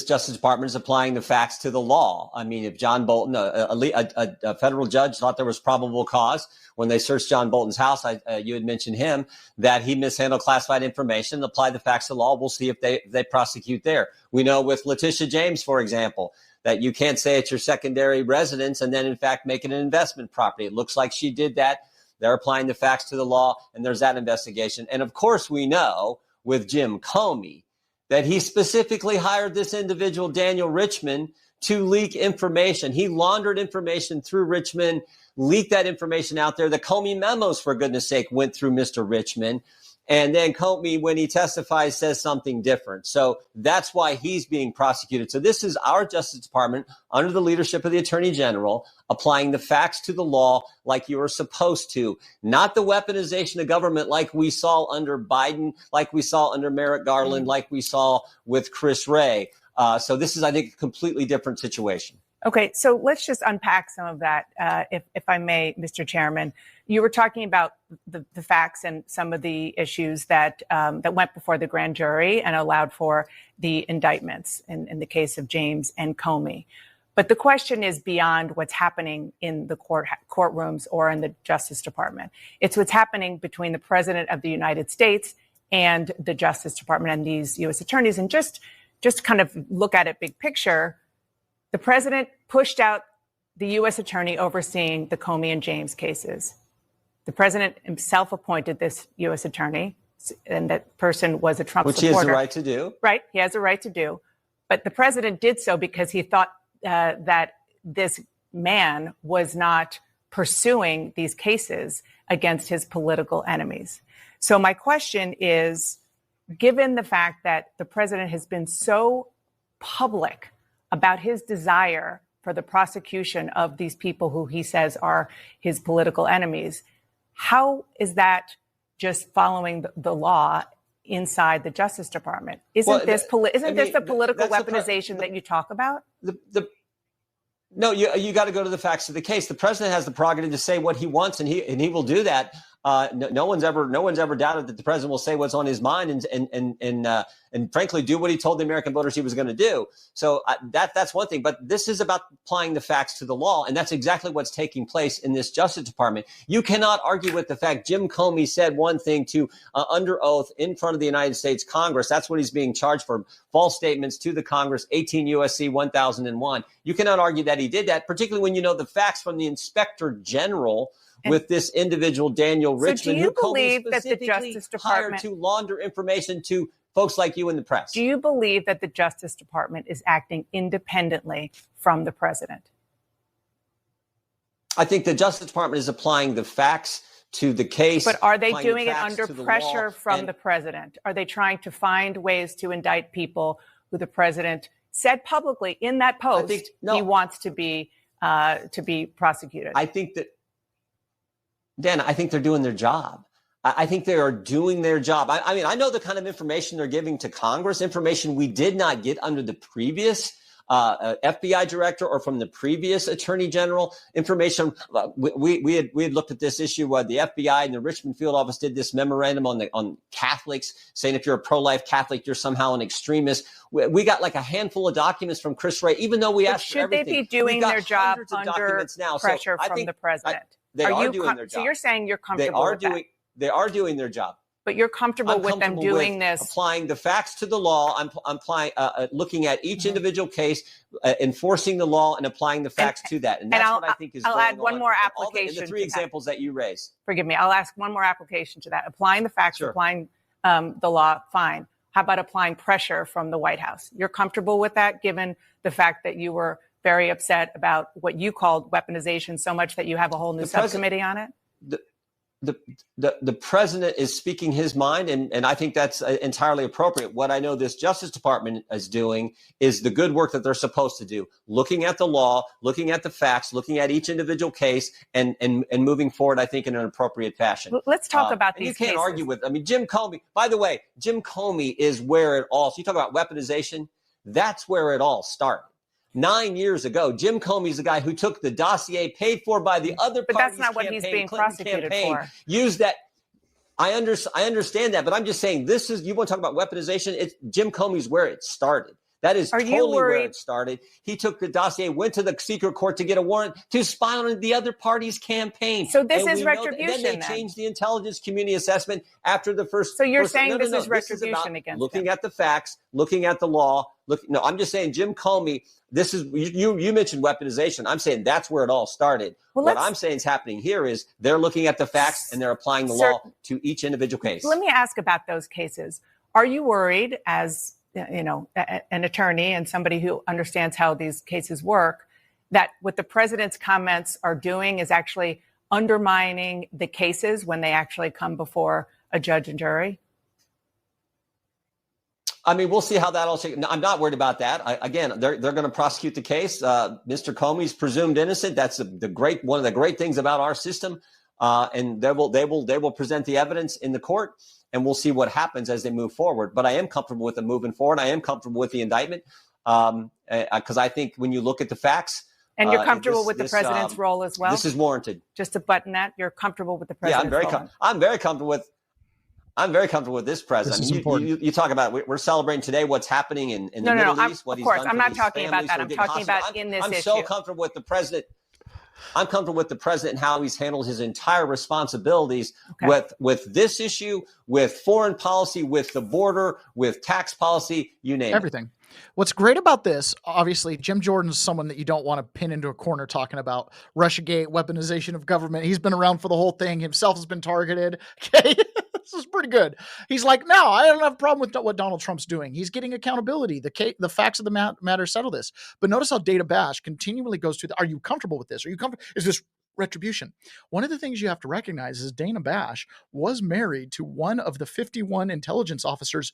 Justice Department is applying the facts to the law. I mean, if John Bolton, a federal judge, thought there was probable cause when they searched John Bolton's house, you had mentioned him, that he mishandled classified information, apply the facts to the law. We'll see if they prosecute there. We know with Letitia James, for example, that you can't say it's your secondary residence and then, in fact, make it an investment property. It looks like she did that. They're applying the facts to the law, and there's that investigation. And, of course, we know with Jim Comey that he specifically hired this individual, Daniel Richman, to leak information. He laundered information through Richman, leaked that information out there. The Comey memos, for goodness sake, went through Mr. Richman. And then Comey, when he testifies, says something different. So that's why he's being prosecuted. So this is our Justice Department under the leadership of the Attorney General applying the facts to the law like you were supposed to, not the weaponization of government like we saw under Biden, like we saw under Merrick Garland, like we saw with Chris Wray. So this is, I think, a completely different situation. Okay, so let's just unpack some of that, if I may, Mr. Chairman. You were talking about the facts and some of the issues that went before the grand jury and allowed for the indictments in the case of James and Comey. But the question is beyond what's happening in the courtrooms or in the Justice Department. It's what's happening between the President of the United States and the Justice Department and these U.S. attorneys. And just kind of look at it big picture. The president pushed out the U.S. attorney overseeing the Comey and James cases. The president himself appointed this U.S. attorney, and that person was a Trump supporter. Which he has the right to do. Right. He has a right to do. But the president did so because he thought that this man was not pursuing these cases against his political enemies. So my question is, given the fact that the president has been so public about his desire for the prosecution of these people who he says are his political enemies, how is that just following the law inside the Justice Department? Isn't this the political weaponization that you talk about? No, you got to go to the facts of the case. The president has the prerogative to say what he wants, and he will do that. No one's ever doubted that the president will say what's on his mind and frankly do what he told the American voters he was going to do. So that's one thing. But this is about applying the facts to the law, and that's exactly what's taking place in this Justice Department. You cannot argue with the fact Jim Comey said one thing to under oath in front of the United States Congress. That's what he's being charged for: false statements to the Congress, 18 U.S.C. 1001. You cannot argue that he did that, particularly when you know the facts from the Inspector General with this individual, Daniel Richmond, who Comey believe that the Justice Department hired to launder information to folks like you in the press. Do you believe that the Justice Department is acting independently from the president? I think the Justice Department is applying the facts to the case. But are they doing it under pressure from the president? Are they trying to find ways to indict people who the president said publicly in that post he wants to be prosecuted? I think that, Dan, I think they're doing their job. I think they are doing their job. I mean, I know the kind of information they're giving to Congress, information we did not get under the previous FBI director or from the previous attorney general. Information we had looked at this issue. The FBI and the Richmond field office did this memorandum on Catholics, saying if you're a pro-life Catholic, you're somehow an extremist. We got like a handful of documents from Chris Wray, even though we asked for everything. Should they be doing their job under pressure from the president? They are doing their job. So you're saying you're comfortable with that? They are doing their job. But you're comfortable with them doing this? Applying the facts to the law. I'm looking at each individual case, enforcing the law and applying the facts to that. And that's what I think is going on. I'll add one more application. The three examples that you raised. Forgive me. I'll ask one more application to that. Applying the facts, applying the law, fine. How about applying pressure from the White House? You're comfortable with that, given the fact that you were very upset about what you called weaponization so much that you have a whole new subcommittee on it? The president is speaking his mind, and I think that's entirely appropriate. What I know this Justice Department is doing is the good work that they're supposed to do, looking at the law, looking at the facts, looking at each individual case, and moving forward, I think, in an appropriate fashion. Let's talk about these You can't cases. argue with, Jim Comey, by the way, Jim Comey is where it all, so you talk about weaponization, that's where it all started. 9 years ago, Jim Comey's the guy who took the dossier paid for by the other party's But that's not what campaign, he's being Clinton prosecuted campaign, for. Used that. I understand that, but I'm just saying this is, you want to talk about weaponization? It's Jim Comey's where it started. That is totally where it started. He took the dossier, went to the secret court to get a warrant to spy on the other party's campaign. So this is retribution, Then they changed the intelligence community assessment after the first. So you're first, saying no, this no, is no. retribution This is about against looking him. at the facts, looking at the law. No, I'm just saying Jim Comey, this is, you mentioned weaponization. I'm saying that's where it all started. Well, what I'm saying is happening here is they're looking at the facts and they're applying the law to each individual case. Let me ask about those cases. Are you worried, as an attorney and somebody who understands how these cases work, that what the president's comments are doing is actually undermining the cases when they actually come before a judge and jury? We'll see how that all shakes. No, I'm not worried about that. Again, they're going to prosecute the case. Mr. Comey's presumed innocent. That's one of the great things about our system. And they will present the evidence in the court, and we'll see what happens as they move forward. But I am comfortable with them moving forward. I am comfortable with the indictment because I think when you look at the facts, and you're comfortable with the president's role as well. This is warranted. Just to button that, you're comfortable with the president's role. I'm very comfortable with this president. You talk about we're celebrating today what's happening in the Middle East. What he's done I'm not talking about that. I'm talking about in this issue. I'm so comfortable with the president. I'm comfortable with the president and how he's handled his entire responsibilities with this issue, with foreign policy, with the border, with tax policy, you name everything. What's great about this, obviously, Jim Jordan's someone that you don't want to pin into a corner talking about Russiagate, weaponization of government. He's been around for the whole thing. Himself has been targeted. Okay, this is pretty good. He's like, no, I don't have a problem with what Donald Trump's doing. He's getting accountability. The facts of the matter settle this. But notice how Dana Bash continually goes to are you comfortable with this? Are you comfortable? Is this retribution? One of the things you have to recognize is Dana Bash was married to one of the 51 intelligence officers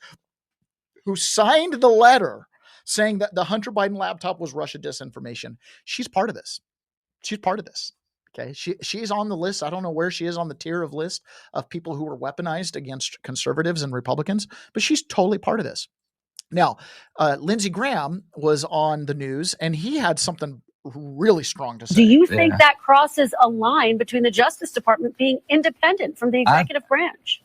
who signed the letter saying that the Hunter Biden laptop was Russia disinformation. She's part of this. Okay. She's on the list. I don't know where she is on the tier of list of people who were weaponized against conservatives and Republicans, but she's totally part of this. Now, Lindsey Graham was on the news and he had something really strong to say. Do you think that crosses a line between the Justice Department being independent from the executive branch?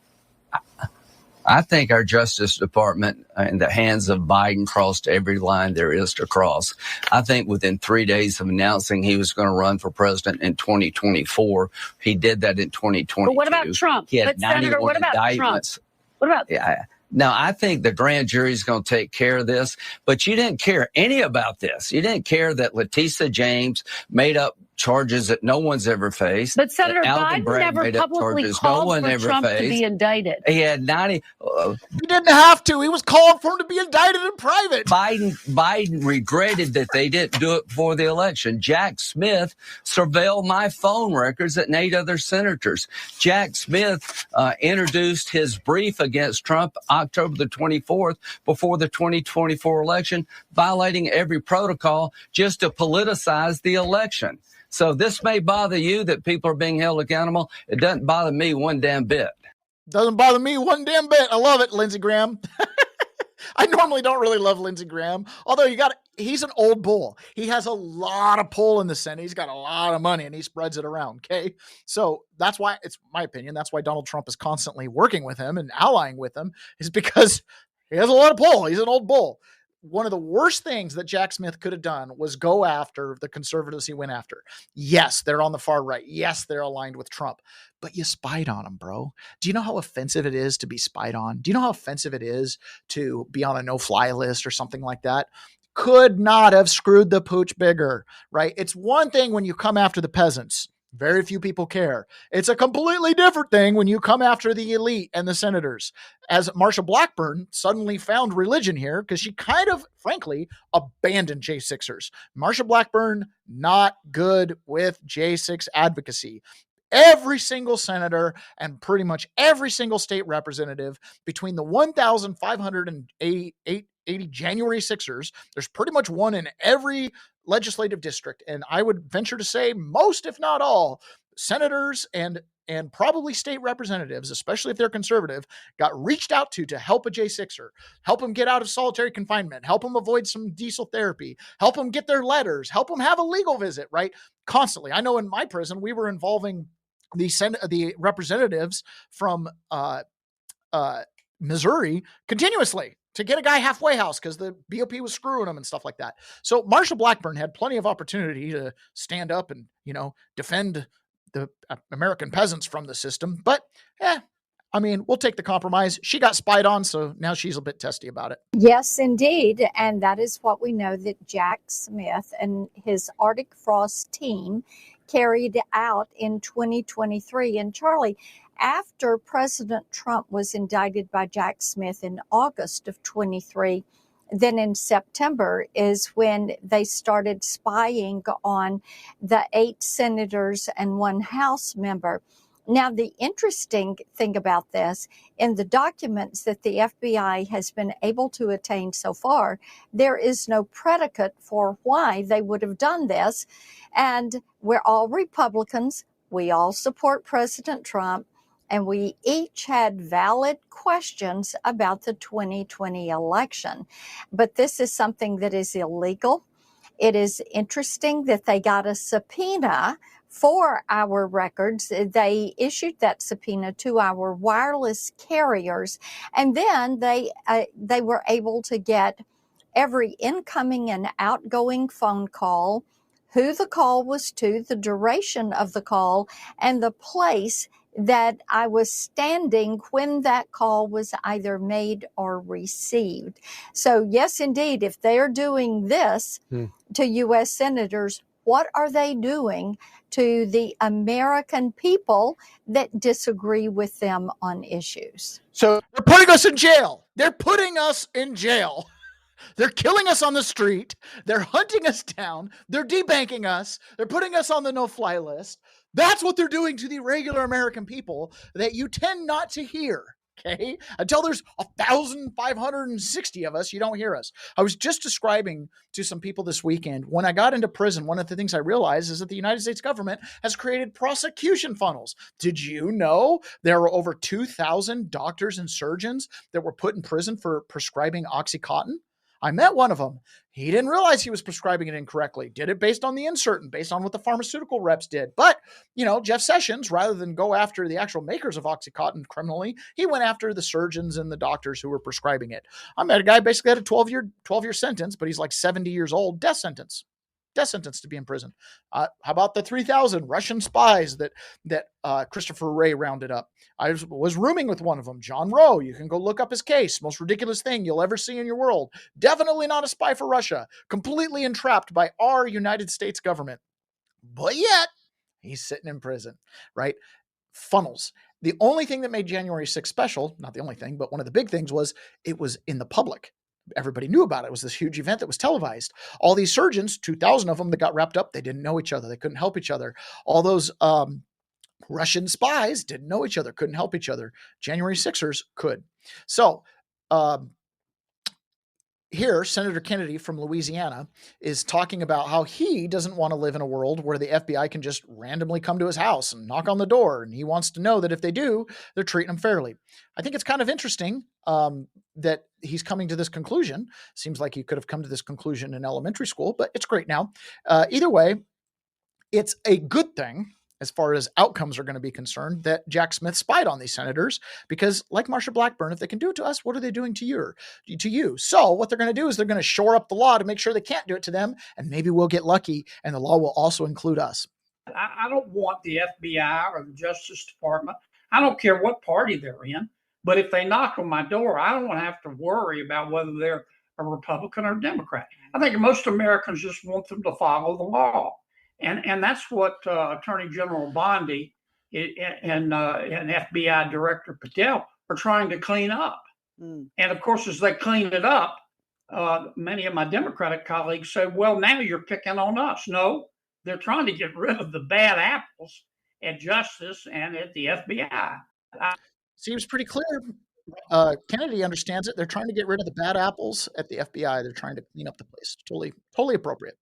I think our Justice Department in the hands of Biden crossed every line there is to cross. I think within 3 days of announcing he was going to run for president in 2024, he did that in 2022. But what about Trump? He had But Senator, 91 what about indictments. Trump? What about? Yeah. Now, I think the grand jury is going to take care of this, but you didn't care any about this. You didn't care that Letitia James made up charges that no one's ever faced. But Senator Alvin Biden Bragg never made up publicly charges no called one for ever Trump to faced. be indicted. He had 90. He didn't have to. He was calling for him to be indicted in private. Biden regretted that they didn't do it before the election. Jack Smith surveilled my phone records and 8 other senators. Jack Smith introduced his brief against Trump October the 24th before the 2024 election, violating every protocol just to politicize the election. So this may bother you that people are being held accountable. It doesn't bother me one damn bit. Doesn't bother me one damn bit. I love it, Lindsey Graham. I normally don't really love Lindsey Graham, although he's an old bull. He has a lot of pull in the Senate. He's got a lot of money and he spreads it around. Okay. So that's why, it's my opinion, that's why Donald Trump is constantly working with him and allying with him, is because he has a lot of pull. He's an old bull. One of the worst things that Jack Smith could have done was go after the conservatives he went after. Yes, they're on the far right. Yes, they're aligned with Trump, but you spied on them, bro. Do you know how offensive it is to be spied on? Do you know how offensive it is to be on a no-fly list or something like that? Could not have screwed the pooch bigger, right? It's one thing when you come after the peasants. Very few people care. It's a completely different thing when you come after the elite and the senators. As Marsha Blackburn suddenly found religion here because she kind of, frankly, abandoned J6ers. Marsha Blackburn, not good with J6 advocacy. Every single senator and pretty much every single state representative between the 1,580 January 6ers, there's pretty much one in every legislative district. And I would venture to say most, if not all, senators and probably state representatives, especially if they're conservative, got reached out to help a J6er, help them get out of solitary confinement, help them avoid some diesel therapy, help them get their letters, help them have a legal visit, right? Constantly. I know in my prison, we were involving the representatives from Missouri continuously to get a guy halfway house because the BOP was screwing him and stuff like that. So Marsha Blackburn had plenty of opportunity to stand up and, defend the American peasants from the system. But, we'll take the compromise. She got spied on, so now she's a bit testy about it. Yes, indeed. And that is what we know that Jack Smith and his Arctic Frost team carried out in 2023. And Charlie, after President Trump was indicted by Jack Smith in August of 23, then in September is when they started spying on the 8 senators and 1 House member. Now, the interesting thing about this, in the documents that the FBI has been able to attain so far, there is no predicate for why they would have done this. And we're all Republicans. We all support President Trump. And we each had valid questions about the 2020 election. But this is something that is illegal. It is interesting that they got a subpoena for our records. They issued that subpoena to our wireless carriers, and then they were able to get every incoming and outgoing phone call, who the call was to, the duration of the call, and the place that I was standing when that call was either made or received. So yes, indeed, if they're doing this to U.S. senators, what are they doing to the American people that disagree with them on issues? So they're putting us in jail. They're putting us in jail. They're killing us on the street. They're hunting us down. They're debanking us. They're putting us on the no-fly list. That's what they're doing to the regular American people that you tend not to hear. Okay. Until there's 1,560 of us, you don't hear us. I was just describing to some people this weekend, when I got into prison, one of the things I realized is that the United States government has created prosecution funnels. Did you know there were over 2,000 doctors and surgeons that were put in prison for prescribing OxyContin? I met one of them. He didn't realize he was prescribing it incorrectly. Did it based on the insert and based on what the pharmaceutical reps did. But, Jeff Sessions, rather than go after the actual makers of OxyContin criminally, he went after the surgeons and the doctors who were prescribing it. I met a guy basically had a 12-year sentence, but he's like 70 years old. Death sentence to be in prison. How about the 3,000 Russian spies that Christopher Wray rounded up? I was rooming with one of them, John Rowe. You can go look up his case. Most ridiculous thing you'll ever see in your world. Definitely not a spy for Russia. Completely entrapped by our United States government. But yet, he's sitting in prison, right? Funnels. The only thing that made January 6th special, not the only thing, but one of the big things was it was in the public. Everybody knew about it. It was this huge event that was televised. All these surgeons, 2,000 of them that got wrapped up, they didn't know each other. They couldn't help each other. All those Russian spies didn't know each other, couldn't help each other. January 6ers could. So here, Senator Kennedy from Louisiana is talking about how he doesn't want to live in a world where the FBI can just randomly come to his house and knock on the door. And he wants to know that if they do, they're treating him fairly. I think it's kind of interesting that he's coming to this conclusion. Seems like he could have come to this conclusion in elementary school, but it's great now. Either way, it's a good thing as far as outcomes are going to be concerned that Jack Smith spied on these senators, because like Marsha Blackburn, if they can do it to us, what are they doing to you? So what they're going to do is they're going to shore up the law to make sure they can't do it to them. And maybe we'll get lucky and the law will also include us. I don't want the FBI or the Justice Department. I don't care what party they're in, but if they knock on my door, I don't want to have to worry about whether they're a Republican or Democrat. I think most Americans just want them to follow the law. And that's what Attorney General Bondi and FBI Director Patel are trying to clean up. And of course, as they clean it up, many of my Democratic colleagues say, well, now you're picking on us. No, they're trying to get rid of the bad apples at Justice and at the FBI. Seems pretty clear. Kennedy understands it. They're trying to get rid of the bad apples at the FBI. They're trying to clean up the place. Totally appropriate.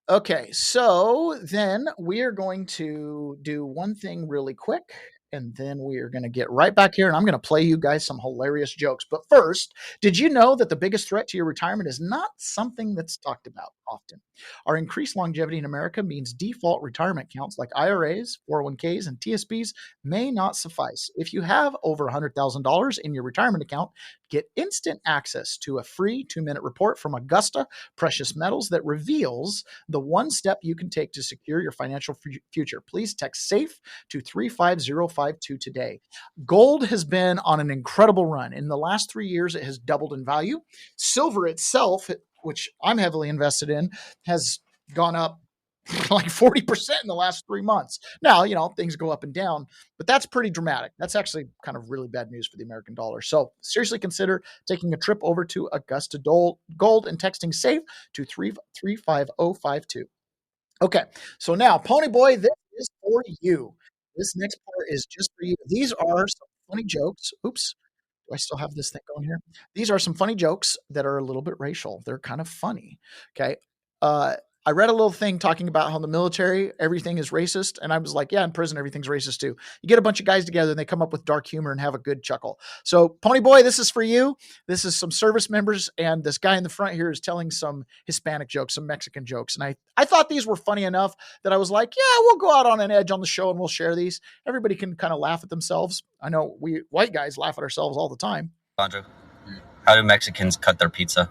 Okay, so then we are going to do one thing really quick, and then we are going to get right back here, and I'm going to play you guys some hilarious jokes. But first, did you know that the biggest threat to your retirement is not something that's talked about often? Our increased longevity in America means default retirement accounts like IRAs, 401ks, and TSPs may not suffice. If you have over $100,000 in your retirement account, get instant access to a free 2-minute report from Augusta Precious Metals that reveals the one step you can take to secure your financial future. Please text SAFE to 35052 today. Gold has been on an incredible run. In the last 3 years, it has doubled in value. Silver itself, which I'm heavily invested in, has gone up like 40% in the last 3 months. Now, things go up and down, but that's pretty dramatic. That's actually kind of really bad news for the American dollar. So seriously consider taking a trip over to Augusta Gold and texting SAFE to 35052. Okay, so now, Pony Boy, this is for you. This next part is just for you. These are some funny jokes. Oops. Do I still have this thing going here? These are some funny jokes that are a little bit racial. They're kind of funny. Okay. I read a little thing talking about how in the military, everything is racist. And I was like, yeah, in prison, everything's racist too. You get a bunch of guys together and they come up with dark humor and have a good chuckle. So Pony Boy, this is for you. This is some service members. And this guy in the front here is telling some Hispanic jokes, some Mexican jokes. And I thought these were funny enough that I was like, yeah, we'll go out on an edge on the show and we'll share these. Everybody can kind of laugh at themselves. I know we white guys laugh at ourselves all the time. Andrew, how do Mexicans cut their pizza?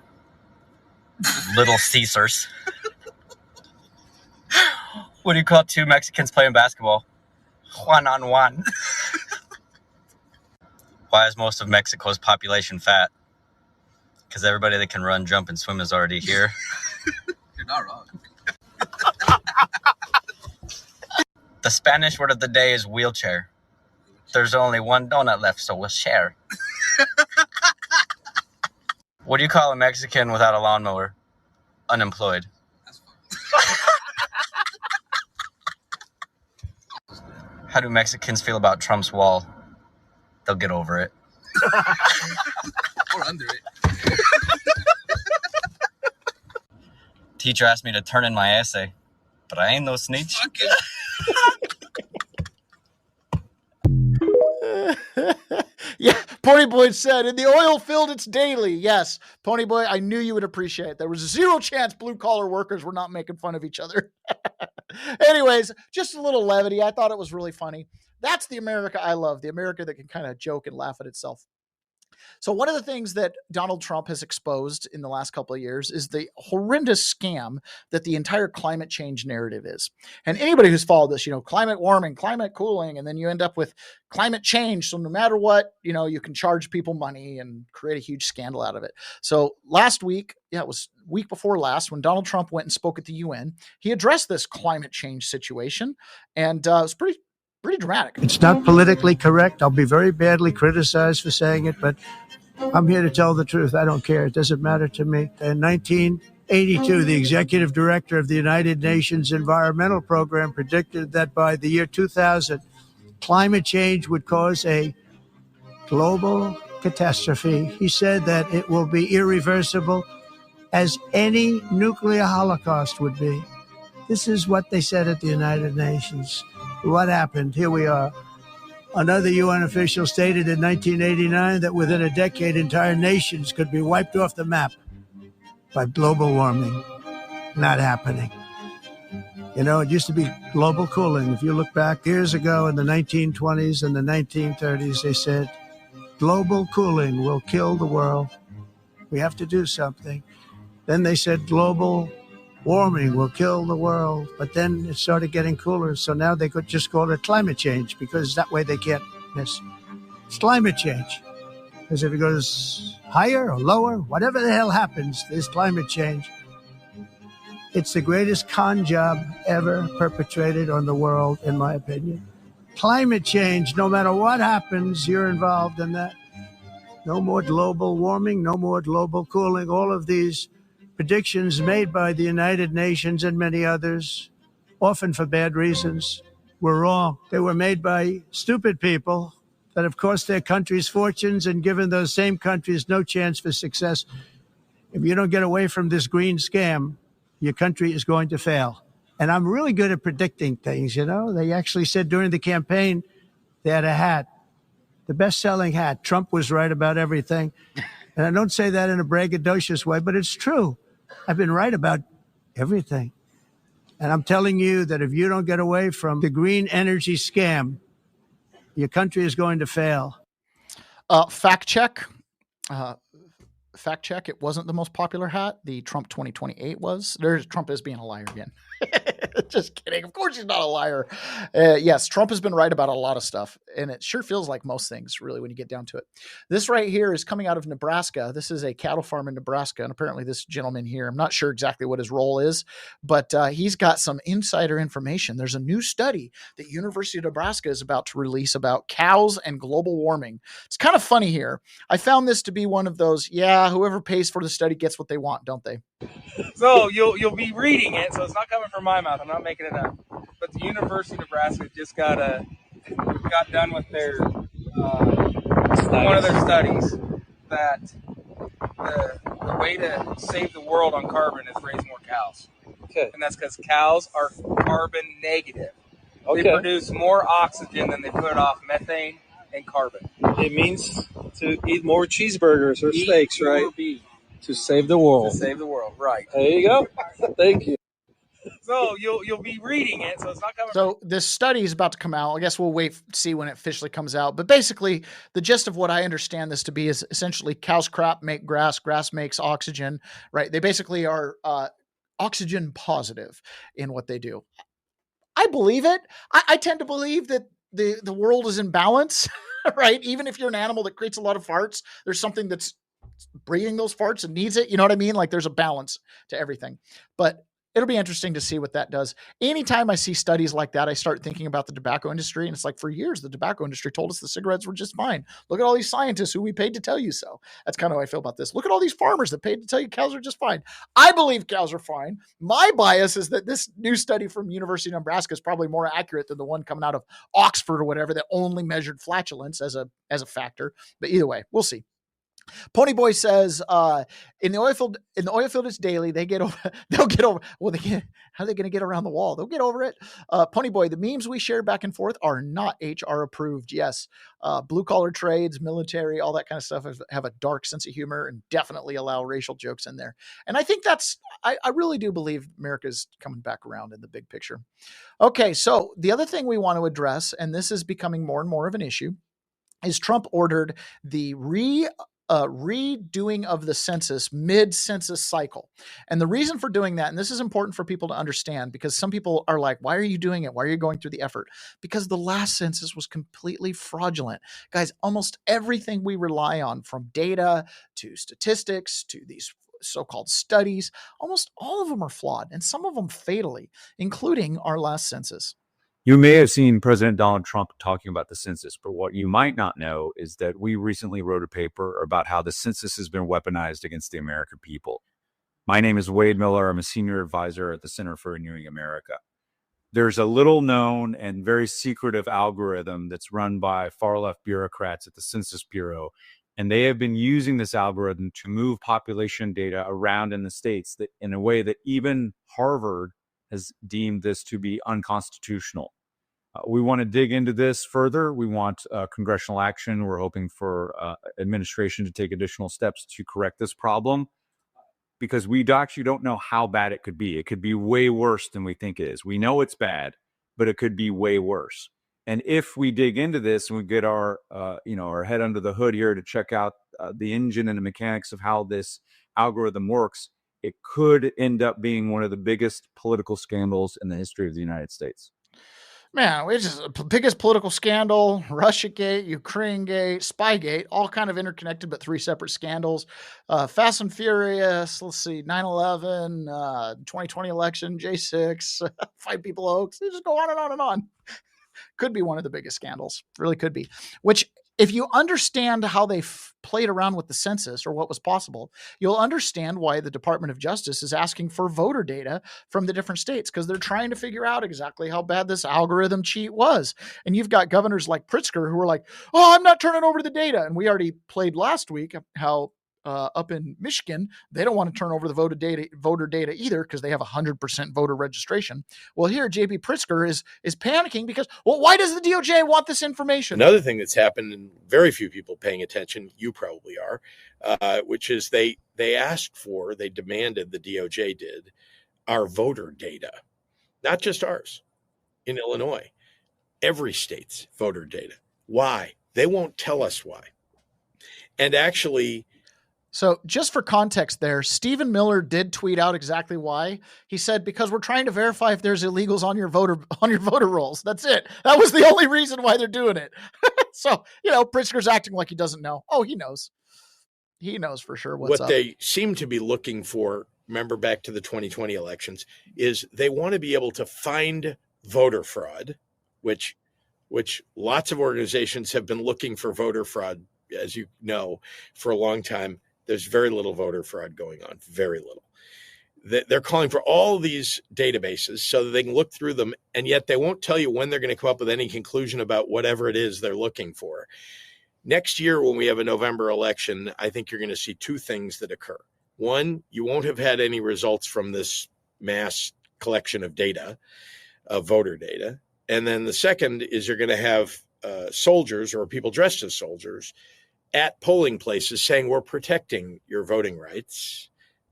Little Caesars. What do you call two Mexicans playing basketball? Juan on one. Why is most of Mexico's population fat? Because everybody that can run, jump, and swim is already here. You're not wrong. The Spanish word of the day is wheelchair. There's only one donut left, so we'll share. What do you call a Mexican without a lawnmower? Unemployed. How do Mexicans feel about Trump's wall? They'll get over it. Or under it. Teacher asked me to turn in my essay, but I ain't no snitch. Yeah, Pony Ponyboy said, in the oil field, it's daily. Yes, Ponyboy, I knew you would appreciate it. There was zero chance blue-collar workers were not making fun of each other. Anyways, just a little levity. I thought it was really funny. That's the America I love, the America that can kind of joke and laugh at itself. So one of the things that Donald Trump has exposed in the last couple of years is the horrendous scam that the entire climate change narrative is. And anybody who's followed this, climate warming, climate cooling, and then you end up with climate change. So no matter what, you can charge people money and create a huge scandal out of it. So last week, it was week before last, when Donald Trump went and spoke at the UN, he addressed this climate change situation, and it was pretty dramatic. It's not politically correct. I'll be very badly criticized for saying it, but I'm here to tell the truth. I don't care. It doesn't matter to me. In 1982, the executive director of the United Nations Environmental Program predicted that by the year 2000, climate change would cause a global catastrophe. He said that it will be irreversible, as any nuclear holocaust would be. This is what they said at the United Nations. What happened? Here we are. Another UN official stated in 1989 that within a decade, entire nations could be wiped off the map by global warming. Not happening. It used to be global cooling. If you look back years ago in the 1920s and the 1930s, they said, global cooling will kill the world. We have to do something. Then they said global warming will kill the world, but then it started getting cooler, so now they could just call it climate change, because that way they can't miss. It's climate change, because if it goes higher or lower, whatever the hell happens, there's climate change. It's the greatest con job ever perpetrated on the world, in my opinion. Climate change, no matter what happens, you're involved in that. No more global warming, no more global cooling. All of these predictions made by the United Nations and many others, often for bad reasons, were wrong. They were made by stupid people that have cost their countries fortunes and given those same countries no chance for success. If you don't get away from this green scam, your country is going to fail. And I'm really good at predicting things, They actually said during the campaign they had a hat, the best-selling hat. Trump was right about everything. And I don't say that in a braggadocious way, but it's true. I've been right about everything. And I'm telling you that if you don't get away from the green energy scam, your country is going to fail. Fact check. It wasn't the most popular hat. The Trump 2028 was. Trump is being a liar again. Just kidding. Of course he's not a liar. Yes, Trump has been right about a lot of stuff, and it sure feels like most things, really, when you get down to it. This right here is coming out of Nebraska. This is a cattle farm in Nebraska, and apparently this gentleman here, I'm not sure exactly what his role is, but he's got some insider information. There's a new study that University of Nebraska is about to release about cows and global warming. It's kind of funny here. I found this to be one of those, whoever pays for the study gets what they want, don't they? So you'll be reading it, so it's not coming from my mouth. I'm not making it up. But the University of Nebraska just got done with their one of their studies that the way to save the world on carbon is raise more cows. Okay. And that's because cows are carbon negative. Okay. They produce more oxygen than they put off methane and carbon. It means to eat more cheeseburgers or steaks, right? To save the world. To save the world, right. There you go. Thank you. So you'll be reading it, so it's not coming. So this study is about to come out. I guess we'll wait to see when it officially comes out. But basically, the gist of what I understand this to be is essentially cows crap make grass, grass makes oxygen, right? They basically are oxygen positive in what they do. I believe it. I tend to believe that the world is in balance, right? Even if you're an animal that creates a lot of farts, there's something that's breathing those farts and needs it. You know what I mean? Like there's a balance to everything. But it'll be interesting to see what that does. Anytime I see studies like that, I start thinking about the tobacco industry. And it's like, for years, the tobacco industry told us the cigarettes were just fine. Look at all these scientists who we paid to tell you so. That's kind of how I feel about this. Look at all these farmers that paid to tell you cows are just fine. I believe cows are fine. My bias is that this new study from University of Nebraska is probably more accurate than the one coming out of Oxford or whatever that only measured flatulence as a factor. But either way, we'll see. Ponyboy says, in the oil field, it's daily. They'll get over. Well, how are they going to get around the wall? They'll get over it. Ponyboy, the memes we share back and forth are not HR approved. Yes. Blue collar trades, military, all that kind of stuff have a dark sense of humor and definitely allow racial jokes in there. And I think I really do believe America's coming back around in the big picture. Okay. So the other thing we want to address, and this is becoming more and more of an issue, is Trump ordered the redoing of the census mid-census cycle. And the reason for doing that, and this is important for people to understand, because some people are like, why are you doing it? Why are you going through the effort? Because the last census was completely fraudulent. Guys, almost everything we rely on, from data to statistics to these so-called studies, almost all of them are flawed, and some of them fatally, including our last census. You may have seen President Donald Trump talking about the census, but what you might not know is that we recently wrote a paper about how the census has been weaponized against the American people. My name is Wade Miller. I'm a senior advisor at the Center for Renewing America. There's a little known and very secretive algorithm that's run by far-left bureaucrats at the Census Bureau, and they have been using this algorithm to move population data around in the states that, in a way that even Harvard has deemed this to be unconstitutional. We want to dig into this further. We want congressional action. We're hoping for administration to take additional steps to correct this problem, because we actually don't know how bad it could be. It could be way worse than we think it is. We know it's bad, but it could be way worse. And if we dig into this and we get our head under the hood here to check out the engine and the mechanics of how this algorithm works, it could end up being one of the biggest political scandals in the history of the United States. Man, it's just the biggest political scandal: Russiagate, Ukrainegate, Spygate, all kind of interconnected, but three separate scandals. Fast and Furious, let's see, 9/11, 2020 election, J6, 5 people hoax. They just go on and on and on. Could be one of the biggest scandals. Really could be. Which, if you understand how they played around with the census, or what was possible, you'll understand why the Department of Justice is asking for voter data from the different states, because they're trying to figure out exactly how bad this algorithm cheat was. And you've got governors like Pritzker who are like, oh, I'm not turning over the data. And we already played last week how up in Michigan, they don't want to turn over the voter data either, because they have 100% voter registration. Well, here JB Pritzker is panicking because, well, why does the DOJ want this information? Another thing that's happened, and very few people paying attention, you probably are, which is they demanded, the DOJ did, our voter data, not just ours in Illinois, every state's voter data. Why? They won't tell us why. And actually, so just for context there, Stephen Miller did tweet out exactly why. He said, because we're trying to verify if there's illegals on your voter rolls. That's it. That was the only reason why they're doing it. So, Pritzker's acting like he doesn't know. Oh, he knows. He knows for sure what's up. What they seem to be looking for, remember back to the 2020 elections, is they want to be able to find voter fraud, which lots of organizations have been looking for voter fraud, as you know, for a long time. There's very little voter fraud going on, very little. They're calling for all these databases so that they can look through them, and yet they won't tell you when they're going to come up with any conclusion about whatever it is they're looking for. Next year, when we have a November election, I think you're going to see two things that occur. One, you won't have had any results from this mass collection of data, of voter data. And then the second is you're going to have soldiers, or people dressed as soldiers, at polling places saying, we're protecting your voting rights.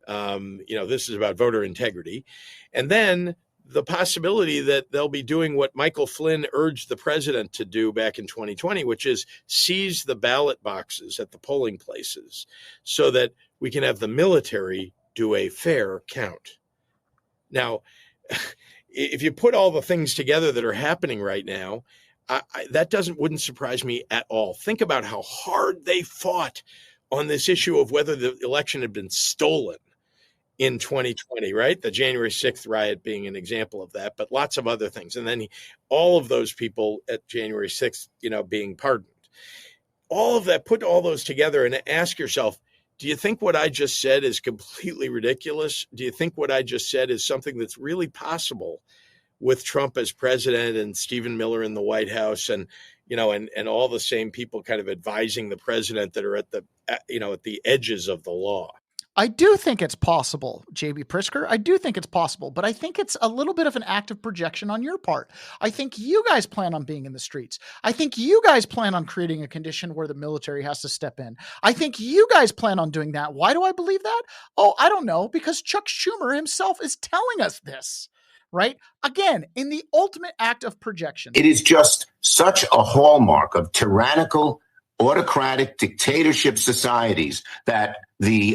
This is about voter integrity. And then the possibility that they'll be doing what Michael Flynn urged the president to do back in 2020, which is seize the ballot boxes at the polling places so that we can have the military do a fair count. Now, if you put all the things together that are happening right now, that wouldn't surprise me at all. Think about how hard they fought on this issue of whether the election had been stolen in 2020, right? The January 6th riot being an example of that, but lots of other things. And then all of those people at January 6th, being pardoned. All of that, put all those together and ask yourself, do you think what I just said is completely ridiculous? Do you think what I just said is something that's really possible with Trump as president and Stephen Miller in the White House and, and all the same people kind of advising the president that are at the edges of the law. I do think it's possible, JB Prisker. I do think it's possible, but I think it's a little bit of an act of projection on your part. I think you guys plan on being in the streets. I think you guys plan on creating a condition where the military has to step in. I think you guys plan on doing that. Why do I believe that? Oh, I don't know, because Chuck Schumer himself is telling us this, right? Again, in the ultimate act of projection. It is just such a hallmark of tyrannical, autocratic dictatorship societies that they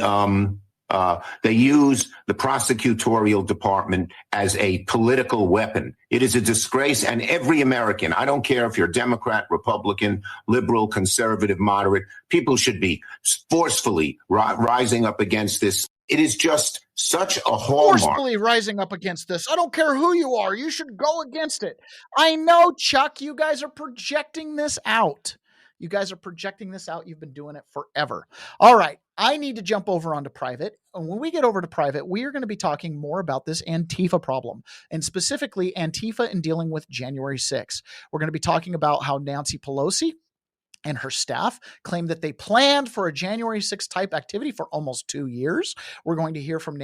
use the prosecutorial department as a political weapon. It is a disgrace, and every American, I don't care if you're Democrat, Republican, liberal, conservative, moderate, people should be forcefully rising up against this. It is just such a hallmark. Forcefully rising up against this. I don't care who you are. You should go against it. I know, Chuck, you guys are projecting this out. You guys are projecting this out. You've been doing it forever. All right. I need to jump over onto private. And when we get over to private, we are going to be talking more about this Antifa problem, and specifically Antifa in dealing with January 6th. We're going to be talking about how Nancy Pelosi and her staff claim that they planned for a January 6th type activity for almost 2 years. We're going to hear from Nancy